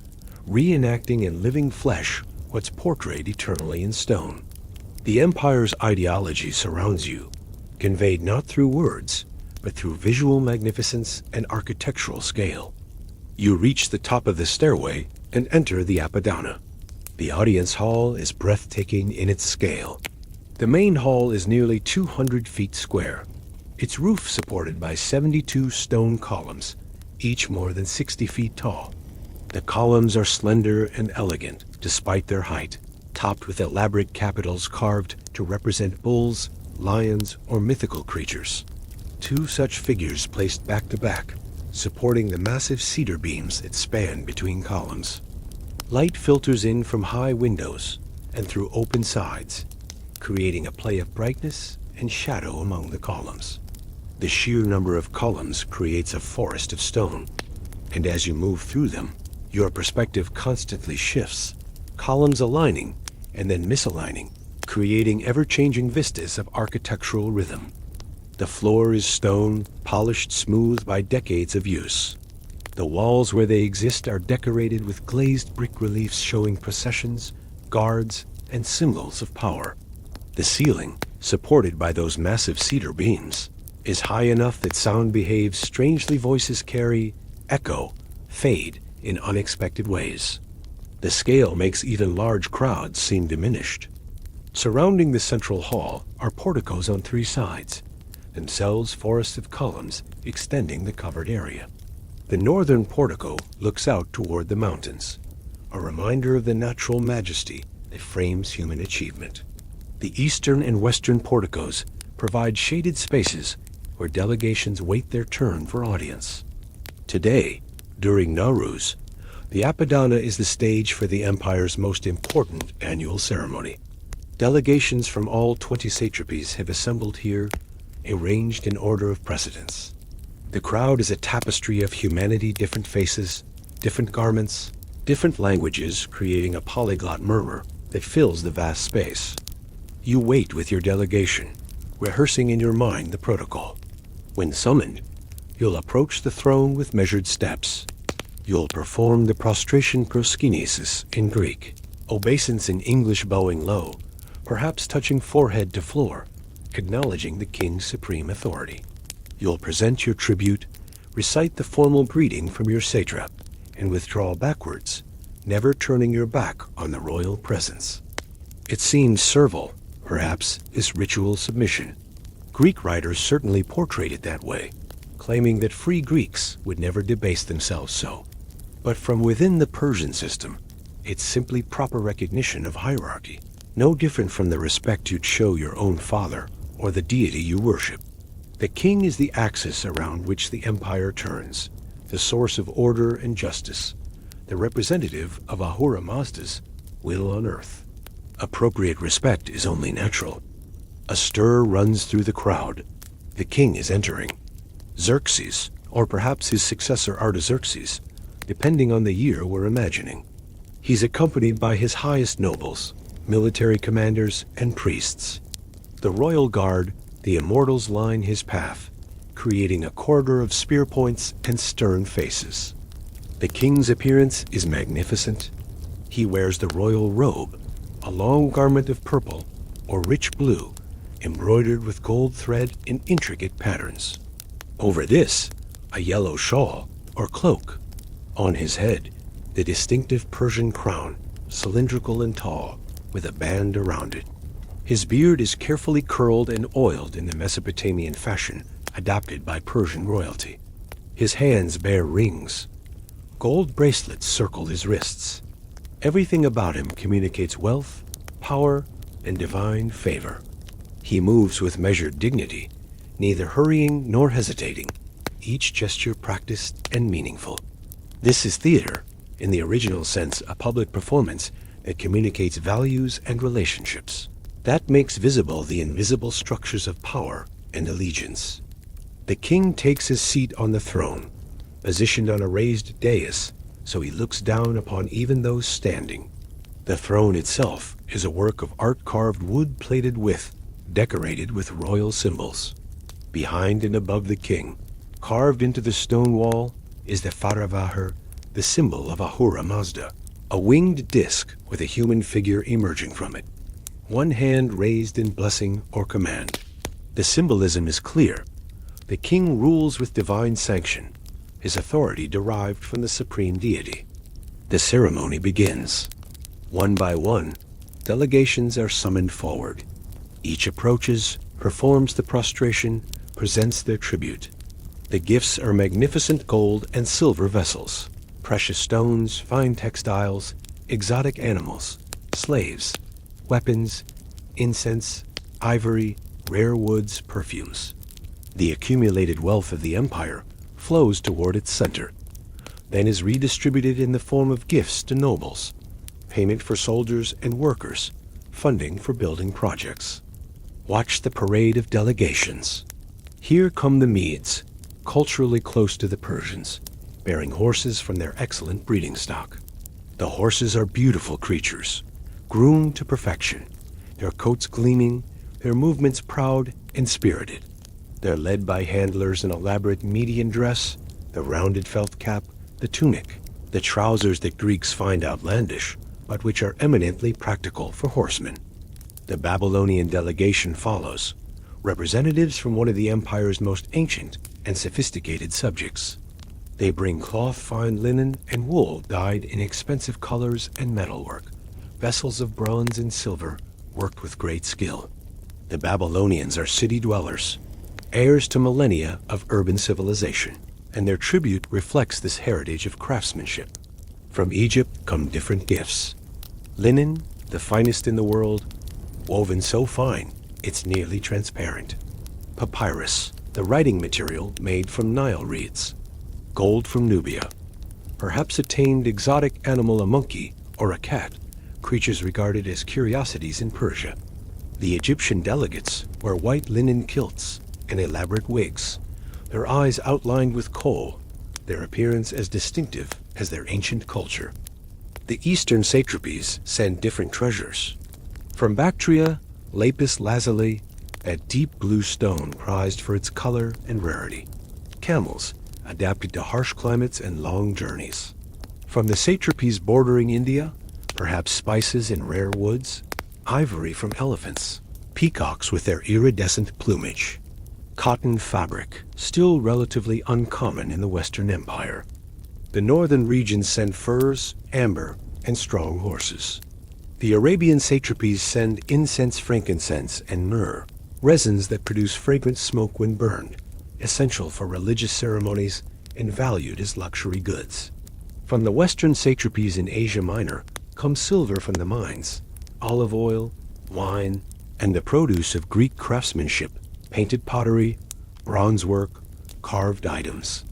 reenacting in living flesh what's portrayed eternally in stone. The empire's ideology surrounds you, conveyed not through words, but through visual magnificence and architectural scale. You reach the top of the stairway and enter the Apadana. The audience hall is breathtaking in its scale. The main hall is nearly 200 feet square, its roof supported by 72 stone columns, each more than 60 feet tall. The columns are slender and elegant despite their height, topped with elaborate capitals carved to represent bulls, lions, or mythical creatures. Two such figures placed back to back, supporting the massive cedar beams that span between columns. Light filters in from high windows and through open sides, creating a play of brightness and shadow among the columns. The sheer number of columns creates a forest of stone, and as you move through them, your perspective constantly shifts, columns aligning and then misaligning, creating ever-changing vistas of architectural rhythm. The floor is stone, polished smooth by decades of use. The walls where they exist are decorated with glazed brick reliefs showing processions, guards, and symbols of power. The ceiling, supported by those massive cedar beams, is high enough that sound behaves strangely. Voices carry, echo, fade in unexpected ways. The scale makes even large crowds seem diminished. Surrounding the central hall are porticos on three sides, themselves forests of columns extending the covered area. The northern portico looks out toward the mountains, a reminder of the natural majesty that frames human achievement. The eastern and western porticos provide shaded spaces where delegations wait their turn for audience. Today, during Nowruz, the Apadana is the stage for the empire's most important annual ceremony. Delegations from all 20 satrapies have assembled here, arranged in order of precedence. The crowd is a tapestry of humanity, different faces, different garments, different languages, creating a polyglot murmur that fills the vast space. You wait with your delegation, rehearsing in your mind the protocol. When summoned, you'll approach the throne with measured steps. You'll perform the prostration proskinesis in Greek, obeisance in English, bowing low, perhaps touching forehead to floor, acknowledging the king's supreme authority. You'll present your tribute, recite the formal greeting from your satrap, and withdraw backwards, never turning your back on the royal presence. It seems servile, perhaps is ritual submission. Greek writers certainly portrayed it that way, claiming that free Greeks would never debase themselves so. But from within the Persian system, it's simply proper recognition of hierarchy, no different from the respect you'd show your own father or the deity you worship. The king is the axis around which the empire turns, the source of order and justice, the representative of Ahura Mazda's will on earth. Appropriate respect is only natural. A stir runs through the crowd. The king is entering. Xerxes, or perhaps his successor Artaxerxes, depending on the year we're imagining. He's accompanied by his highest nobles, military commanders, and priests. The royal guard, the immortals, line his path, creating a corridor of spear points and stern faces. The king's appearance is magnificent. He wears the royal robe, a long garment of purple or rich blue, embroidered with gold thread in intricate patterns. Over this, a yellow shawl or cloak. On his head, the distinctive Persian crown, cylindrical and tall, with a band around it. His beard is carefully curled and oiled in the Mesopotamian fashion adopted by Persian royalty. His hands bear rings. Gold bracelets circle his wrists. Everything about him communicates wealth, power, and divine favor. He moves with measured dignity, neither hurrying nor hesitating, each gesture practiced and meaningful. This is theater, in the original sense a public performance that communicates values and relationships. That makes visible the invisible structures of power and allegiance. The king takes his seat on the throne, positioned on a raised dais, so he looks down upon even those standing. The throne itself is a work of art-carved wood plated with, decorated with royal symbols. Behind and above the king, carved into the stone wall, is the Faravahar, the symbol of Ahura Mazda, a winged disc with a human figure emerging from it, one hand raised in blessing or command. The symbolism is clear. The king rules with divine sanction, his authority derived from the supreme deity. The ceremony begins. One by one, delegations are summoned forward. Each approaches, performs the prostration, presents their tribute. The gifts are magnificent gold and silver vessels, precious stones, fine textiles, exotic animals, slaves, weapons, incense, ivory, rare woods, perfumes. The accumulated wealth of the empire flows toward its center, then is redistributed in the form of gifts to nobles, payment for soldiers and workers, funding for building projects. Watch the parade of delegations. Here come the Medes, culturally close to the Persians, bearing horses from their excellent breeding stock. The horses are beautiful creatures, groomed to perfection, their coats gleaming, their movements proud and spirited. They're led by handlers in elaborate Median dress, the rounded felt cap, the tunic, the trousers that Greeks find outlandish, but which are eminently practical for horsemen. The Babylonian delegation follows, representatives from one of the empire's most ancient and sophisticated subjects. They bring cloth, fine linen, and wool dyed in expensive colors and metalwork, vessels of bronze and silver worked with great skill. The Babylonians are city dwellers, heirs to millennia of urban civilization, and their tribute reflects this heritage of craftsmanship. From Egypt come different gifts. Linen, the finest in the world, woven so fine it's nearly transparent. Papyrus, the writing material made from Nile reeds. Gold from Nubia, perhaps a tamed exotic animal, a monkey or a cat, creatures regarded as curiosities in Persia. The Egyptian delegates wear white linen kilts and elaborate wigs, their eyes outlined with kohl, their appearance as distinctive as their ancient culture. The eastern satrapies send different treasures. From Bactria, lapis lazuli, that deep blue stone prized for its color and rarity. Camels, adapted to harsh climates and long journeys. From the satrapies bordering India, perhaps spices and rare woods, ivory from elephants, peacocks with their iridescent plumage. Cotton fabric, still relatively uncommon in the Western Empire. The northern regions send furs, amber, and strong horses. The Arabian satrapies send incense, frankincense, and myrrh, resins that produce fragrant smoke when burned, essential for religious ceremonies and valued as luxury goods. From the western satrapies in Asia Minor come silver from the mines, olive oil, wine, and the produce of Greek craftsmanship, painted pottery, bronze work, carved items.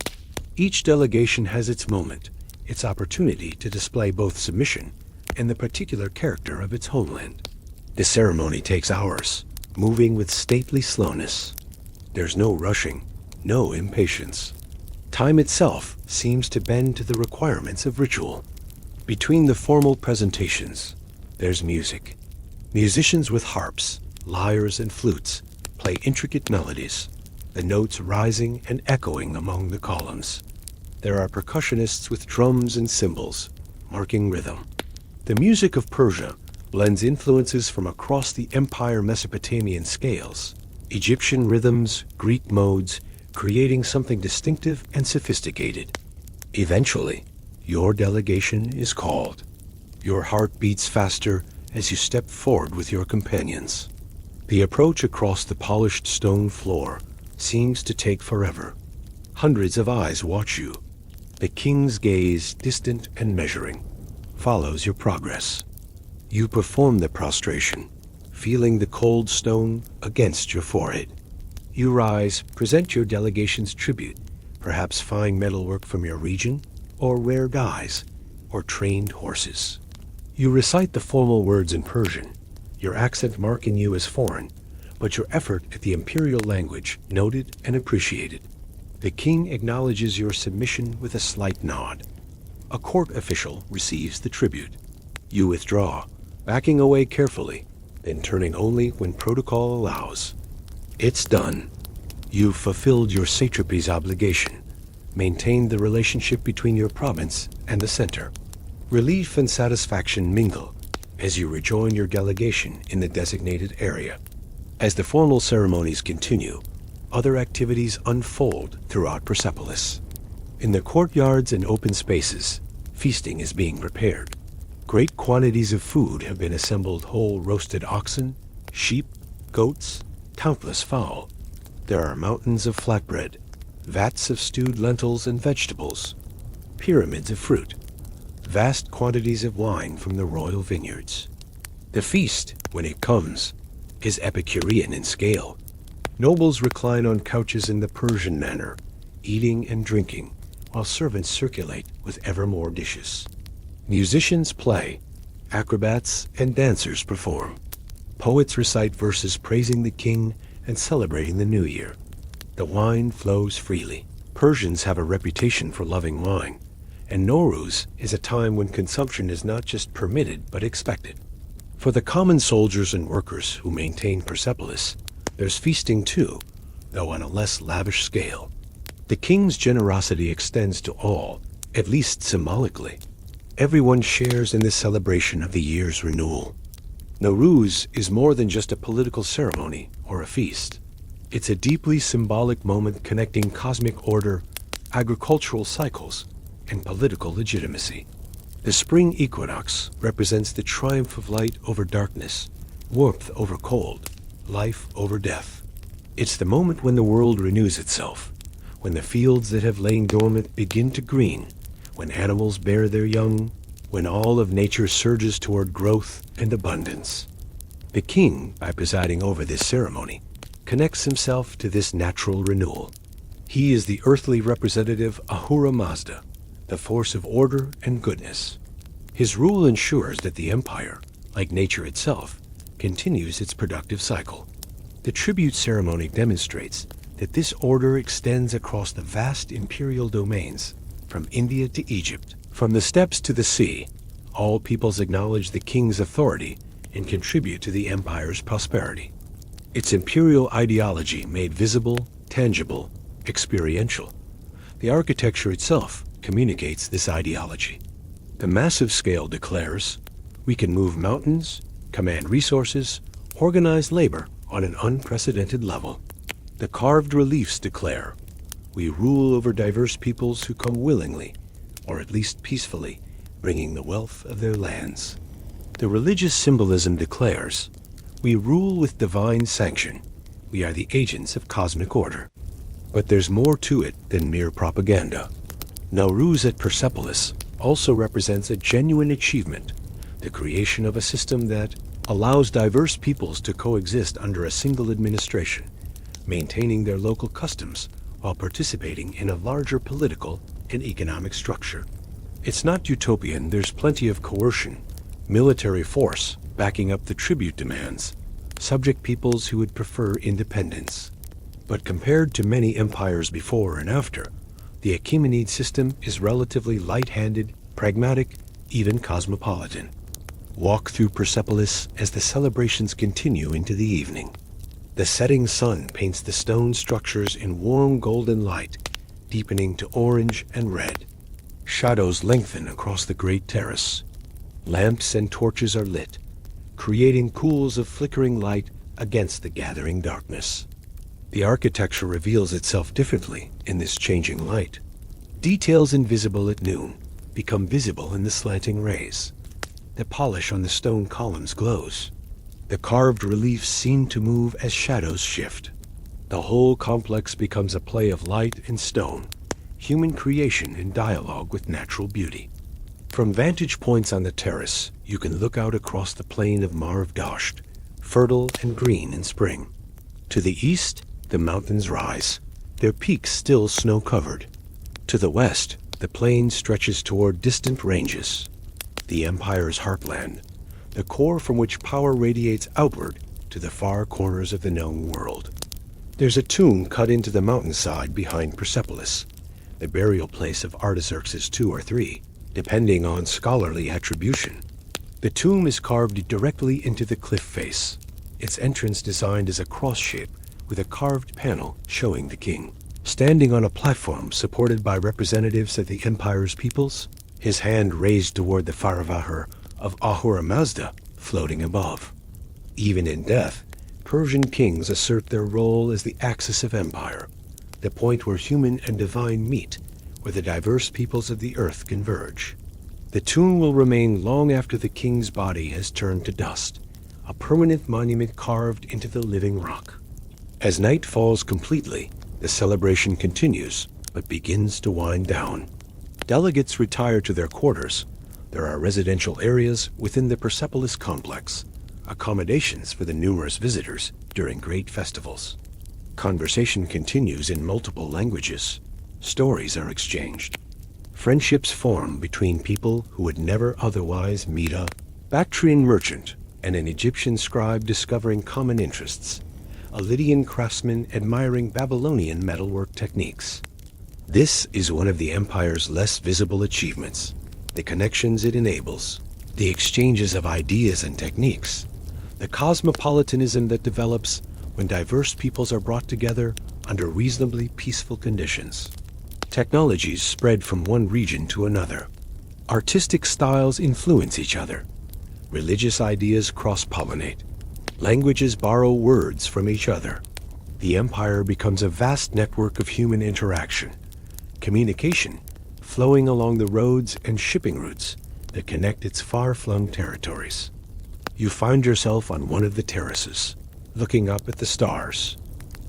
Each delegation has its moment, its opportunity to display both submission and the particular character of its homeland. The ceremony takes hours, moving with stately slowness. There's no rushing, no impatience. Time itself seems to bend to the requirements of ritual. Between the formal presentations, there's music. Musicians with harps, lyres, and flutes play intricate melodies, the notes rising and echoing among the columns. There are percussionists with drums and cymbals, marking rhythm. The music of Persia blends influences from across the Empire Mesopotamian scales, Egyptian rhythms, Greek modes, creating something distinctive and sophisticated. Eventually, your delegation is called. Your heart beats faster as you step forward with your companions. The approach across the polished stone floor seems to take forever. Hundreds of eyes watch you. The king's gaze, distant and measuring, follows your progress. You perform the prostration, feeling the cold stone against your forehead. You rise, present your delegation's tribute, perhaps fine metalwork from your region, or rare dyes, or trained horses. You recite the formal words in Persian, your accent marking you as foreign, but your effort at the imperial language noted and appreciated. The king acknowledges your submission with a slight nod. A court official receives the tribute. You withdraw, backing away carefully, then turning only when protocol allows. It's done. You've fulfilled your satrapy's obligation, maintained the relationship between your province and the center. Relief and satisfaction mingle as you rejoin your delegation in the designated area. As the formal ceremonies continue, other activities unfold throughout Persepolis. In the courtyards and open spaces, feasting is being prepared. Great quantities of food have been assembled: whole roasted oxen, sheep, goats, countless fowl. There are mountains of flatbread, vats of stewed lentils and vegetables, pyramids of fruit, vast quantities of wine from the royal vineyards. The feast, when it comes, is Epicurean in scale. Nobles recline on couches in the Persian manner, eating and drinking, while servants circulate with ever more dishes. Musicians play, acrobats and dancers perform. Poets recite verses praising the king and celebrating the new year. The wine flows freely. Persians have a reputation for loving wine, and Nowruz is a time when consumption is not just permitted but expected. For the common soldiers and workers who maintain Persepolis, there's feasting too, though on a less lavish scale. The king's generosity extends to all at least symbolically. Everyone shares in this celebration of the year's renewal. Nowruz is more than just a political ceremony or a feast. It's a deeply symbolic moment connecting cosmic order, agricultural cycles, and political legitimacy. The spring equinox represents the triumph of light over darkness, warmth over cold, life over death. It's the moment when the world renews itself, when the fields that have lain dormant begin to green, when animals bear their young, when all of nature surges toward growth and abundance. The king, by presiding over this ceremony, connects himself to this natural renewal. He is the earthly representative Ahura Mazda, the force of order and goodness. His rule ensures that the empire, like nature itself, continues its productive cycle. The tribute ceremony demonstrates that this order extends across the vast imperial domains, from India to Egypt. From the steppes to the sea, all peoples acknowledge the king's authority and contribute to the empire's prosperity. Its imperial ideology made visible, tangible, experiential. The architecture itself communicates this ideology. The massive scale declares, we can move mountains, command resources, organize labor on an unprecedented level. The carved reliefs declare, we rule over diverse peoples who come willingly, or at least peacefully, bringing the wealth of their lands. The religious symbolism declares, we rule with divine sanction. We are the agents of cosmic order. But there's more to it than mere propaganda. Nowruz at Persepolis also represents a genuine achievement, the creation of a system that allows diverse peoples to coexist under a single administration, maintaining their local customs while participating in a larger political and economic structure. It's not utopian. There's plenty of coercion, military force backing up the tribute demands, subject peoples who would prefer independence. But compared to many empires before and after, the Achaemenid system is relatively light-handed, pragmatic, even cosmopolitan. Walk through Persepolis as the celebrations continue into the evening. The setting sun paints the stone structures in warm golden light, deepening to orange and red. Shadows lengthen across the great terrace. Lamps and torches are lit, creating pools of flickering light against the gathering darkness. The architecture reveals itself differently in this changing light. Details invisible at noon become visible in the slanting rays. The polish on the stone columns glows. The carved reliefs seem to move as shadows shift. The whole complex becomes a play of light and stone, human creation in dialogue with natural beauty. From vantage points on the terrace, you can look out across the plain of Marv Dasht, fertile and green in spring. To the east, the mountains rise, their peaks still snow-covered. To the west, the plain stretches toward distant ranges, the empire's heartland, the core from which power radiates outward to the far corners of the known world. There's a tomb cut into the mountainside behind Persepolis, the burial place of Artaxerxes II or III, depending on scholarly attribution. The tomb is carved directly into the cliff face, its entrance designed as a cross shape with a carved panel showing the king. Standing on a platform supported by representatives of the empire's peoples, his hand raised toward the Faravahar of Ahura Mazda floating above. Even in death, Persian kings assert their role as the axis of empire, the point where human and divine meet, where the diverse peoples of the earth converge. The tomb will remain long after the king's body has turned to dust, a permanent monument carved into the living rock. As night falls completely, the celebration continues, but begins to wind down. Delegates retire to their quarters. There are residential areas within the Persepolis complex, accommodations for the numerous visitors during great festivals. Conversation continues in multiple languages. Stories are exchanged. Friendships form between people who would never otherwise meet. A Bactrian merchant and an Egyptian scribe discovering common interests. A Lydian craftsman admiring Babylonian metalwork techniques. This is one of the empire's less visible achievements, the connections it enables, the exchanges of ideas and techniques, the cosmopolitanism that develops when diverse peoples are brought together under reasonably peaceful conditions. Technologies spread from one region to another. Artistic styles influence each other. Religious ideas cross-pollinate. Languages borrow words from each other. The empire becomes a vast network of human interaction. Communication flowing along the roads and shipping routes that connect its far-flung territories. You find yourself on one of the terraces, looking up at the stars.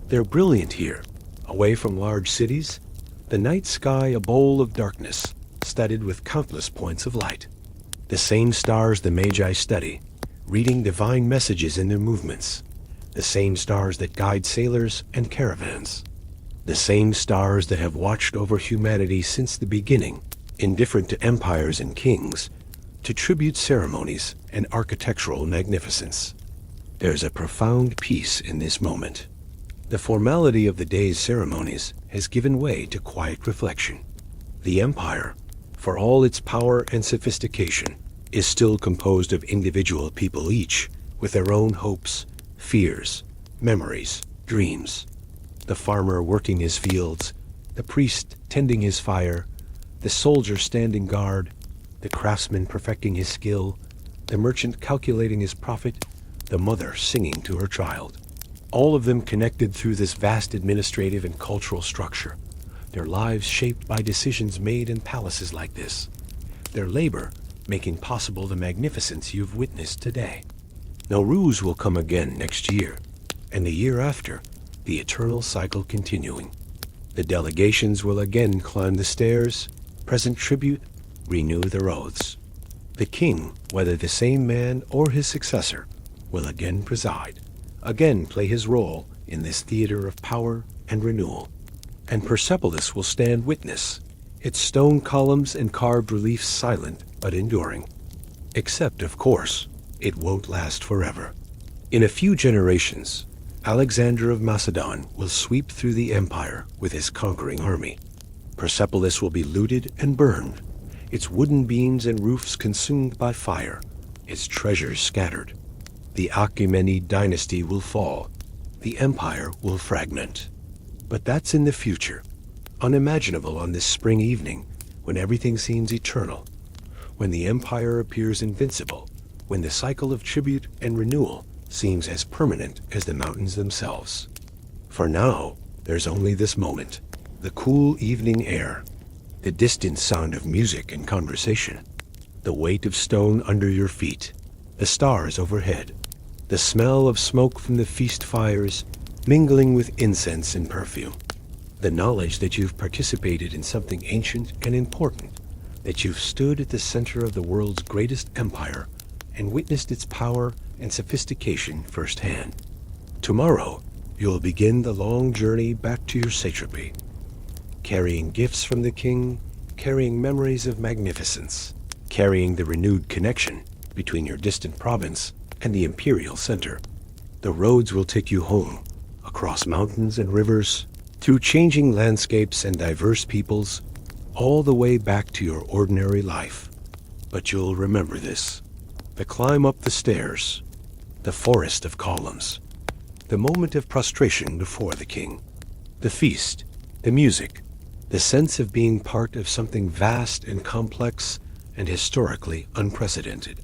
They're brilliant here, away from large cities, the night sky a bowl of darkness, studded with countless points of light. The same stars the Magi study, reading divine messages in their movements. The same stars that guide sailors and caravans. The same stars that have watched over humanity since the beginning, indifferent to empires and kings, to tribute ceremonies and architectural magnificence. There's a profound peace in this moment. The formality of the day's ceremonies has given way to quiet reflection. The empire, for all its power and sophistication, is still composed of individual people, each with their own hopes, fears, memories, dreams. The farmer working his fields, the priest tending his fire, the soldier standing guard, the craftsman perfecting his skill, the merchant calculating his profit, the mother singing to her child. All of them connected through this vast administrative and cultural structure, their lives shaped by decisions made in palaces like this, their labor making possible the magnificence you've witnessed today. Nowruz will come again next year, and the year after, the eternal cycle continuing. The delegations will again climb the stairs, present tribute, renew their oaths. The king, whether the same man or his successor, will again preside, again play his role in this theater of power and renewal. And Persepolis will stand witness, its stone columns and carved reliefs silent but enduring. Except, of course, it won't last forever. In a few generations, Alexander of Macedon will sweep through the empire with his conquering army. Persepolis will be looted and burned, its wooden beams and roofs consumed by fire, its treasures scattered. The Achaemenid dynasty will fall, the empire will fragment. But that's in the future, unimaginable on this spring evening when everything seems eternal, when the empire appears invincible, when the cycle of tribute and renewal seems as permanent as the mountains themselves. For now, there's only this moment, the cool evening air, the distant sound of music and conversation, the weight of stone under your feet, the stars overhead, the smell of smoke from the feast fires mingling with incense and perfume, the knowledge that you've participated in something ancient and important, that you've stood at the center of the world's greatest empire and witnessed its power and sophistication firsthand. Tomorrow, you'll begin the long journey back to your satrapy, carrying gifts from the king, carrying memories of magnificence, carrying the renewed connection between your distant province and the imperial center. The roads will take you home, across mountains and rivers, through changing landscapes and diverse peoples, all the way back to your ordinary life. But you'll remember this: the climb up the stairs, the forest of columns, the moment of prostration before the king, the feast, the music, the sense of being part of something vast and complex and historically unprecedented.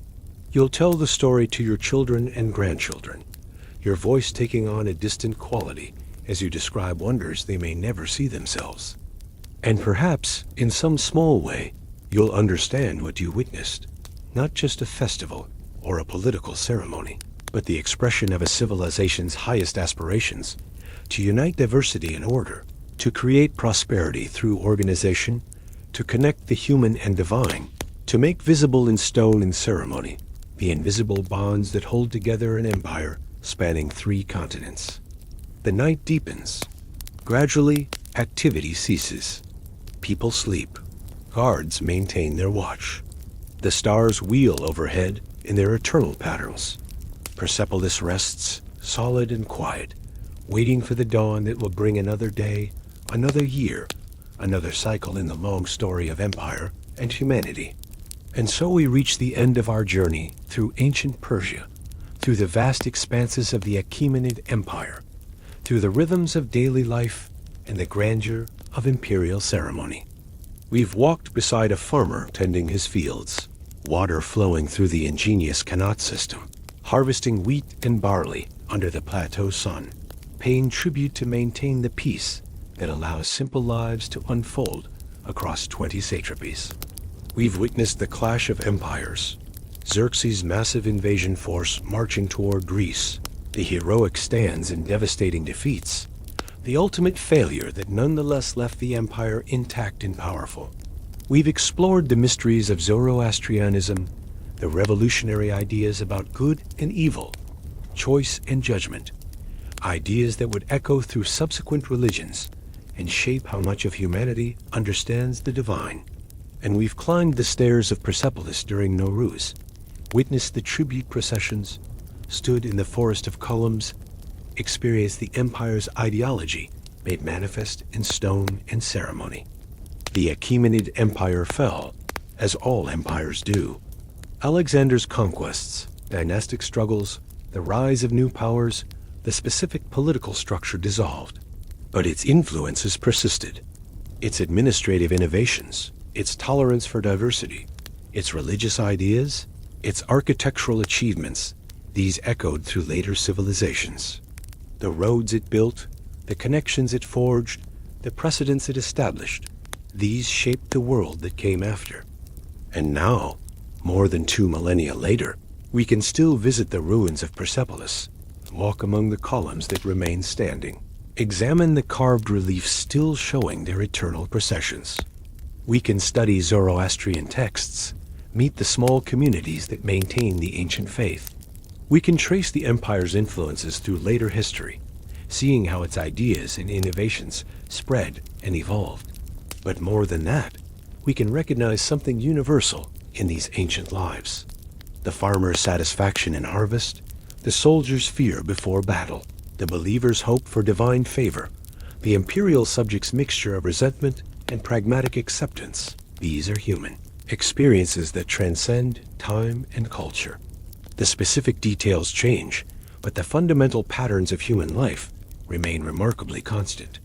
You'll tell the story to your children and grandchildren, your voice taking on a distant quality as you describe wonders they may never see themselves. And perhaps, in some small way, you'll understand what you witnessed, not just a festival or a political ceremony, but the expression of a civilization's highest aspirations, to unite diversity and order, to create prosperity through organization, to connect the human and divine, to make visible in stone and ceremony the invisible bonds that hold together an empire spanning 3 continents. The night deepens. Gradually, activity ceases. People sleep. Guards maintain their watch. The stars wheel overhead in their eternal patterns. Persepolis rests, solid and quiet, waiting for the dawn that will bring another day, another year, another cycle in the long story of empire and humanity. And so we reach the end of our journey through ancient Persia, through the vast expanses of the Achaemenid Empire, through the rhythms of daily life and the grandeur of imperial ceremony. We've walked beside a farmer tending his fields, water flowing through the ingenious canal system, harvesting wheat and barley under the plateau sun, paying tribute to maintain the peace that allows simple lives to unfold across 20 satrapies. We've witnessed the clash of empires, Xerxes' massive invasion force marching toward Greece, the heroic stands and devastating defeats, the ultimate failure that nonetheless left the empire intact and powerful. We've explored the mysteries of Zoroastrianism, the revolutionary ideas about good and evil, choice and judgment, ideas that would echo through subsequent religions and shape how much of humanity understands the divine. And we've climbed the stairs of Persepolis during Nowruz, witnessed the tribute processions, stood in the forest of columns, experienced the empire's ideology made manifest in stone and ceremony. The Achaemenid Empire fell, as all empires do. Alexander's conquests, dynastic struggles, the rise of new powers, the specific political structure dissolved. But its influences persisted. Its administrative innovations, its tolerance for diversity, its religious ideas, its architectural achievements, these echoed through later civilizations. The roads it built, the connections it forged, the precedents it established, these shaped the world that came after. And now, more than 2 millennia later, we can still visit the ruins of Persepolis, walk among the columns that remain standing, examine the carved reliefs still showing their eternal processions. We can study Zoroastrian texts, meet the small communities that maintain the ancient faith. We can trace the empire's influences through later history, seeing how its ideas and innovations spread and evolved. But more than that, we can recognize something universal in these ancient lives. The farmer's satisfaction in harvest, the soldier's fear before battle, the believer's hope for divine favor, the imperial subject's mixture of resentment and pragmatic acceptance. These are human experiences that transcend time and culture. The specific details change, but the fundamental patterns of human life remain remarkably constant.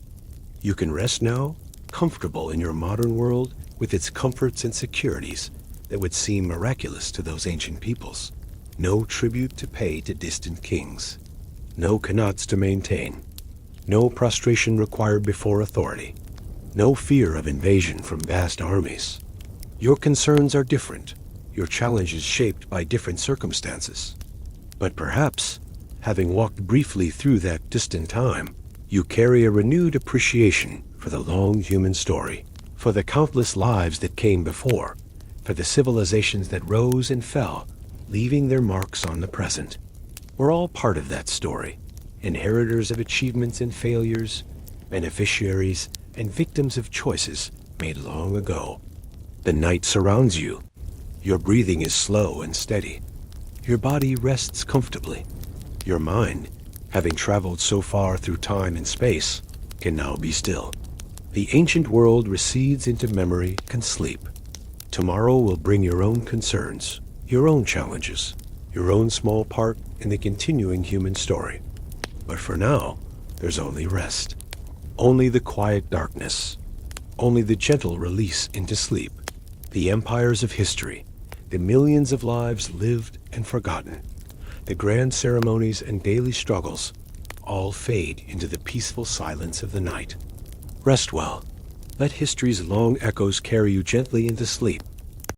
You can rest now, comfortable in your modern world with its comforts and securities that would seem miraculous to those ancient peoples. No tribute to pay to distant kings. No khanats to maintain. No prostration required before authority. No fear of invasion from vast armies. Your concerns are different, your challenges shaped by different circumstances. But perhaps, having walked briefly through that distant time, you carry a renewed appreciation for the long human story, for the countless lives that came before, for the civilizations that rose and fell, leaving their marks on the present. We're all part of that story, inheritors of achievements and failures, beneficiaries and victims of choices made long ago. The night surrounds you. Your breathing is slow and steady. Your body rests comfortably. Your mind, having traveled so far through time and space, can now be still. The ancient world recedes into memory and sleep. Tomorrow will bring your own concerns, your own challenges, your own small part in the continuing human story. But for now, there's only rest. Only the quiet darkness. Only the gentle release into sleep. The empires of history, the millions of lives lived and forgotten, the grand ceremonies and daily struggles, all fade into the peaceful silence of the night. Rest well. Let history's long echoes carry you gently into sleep.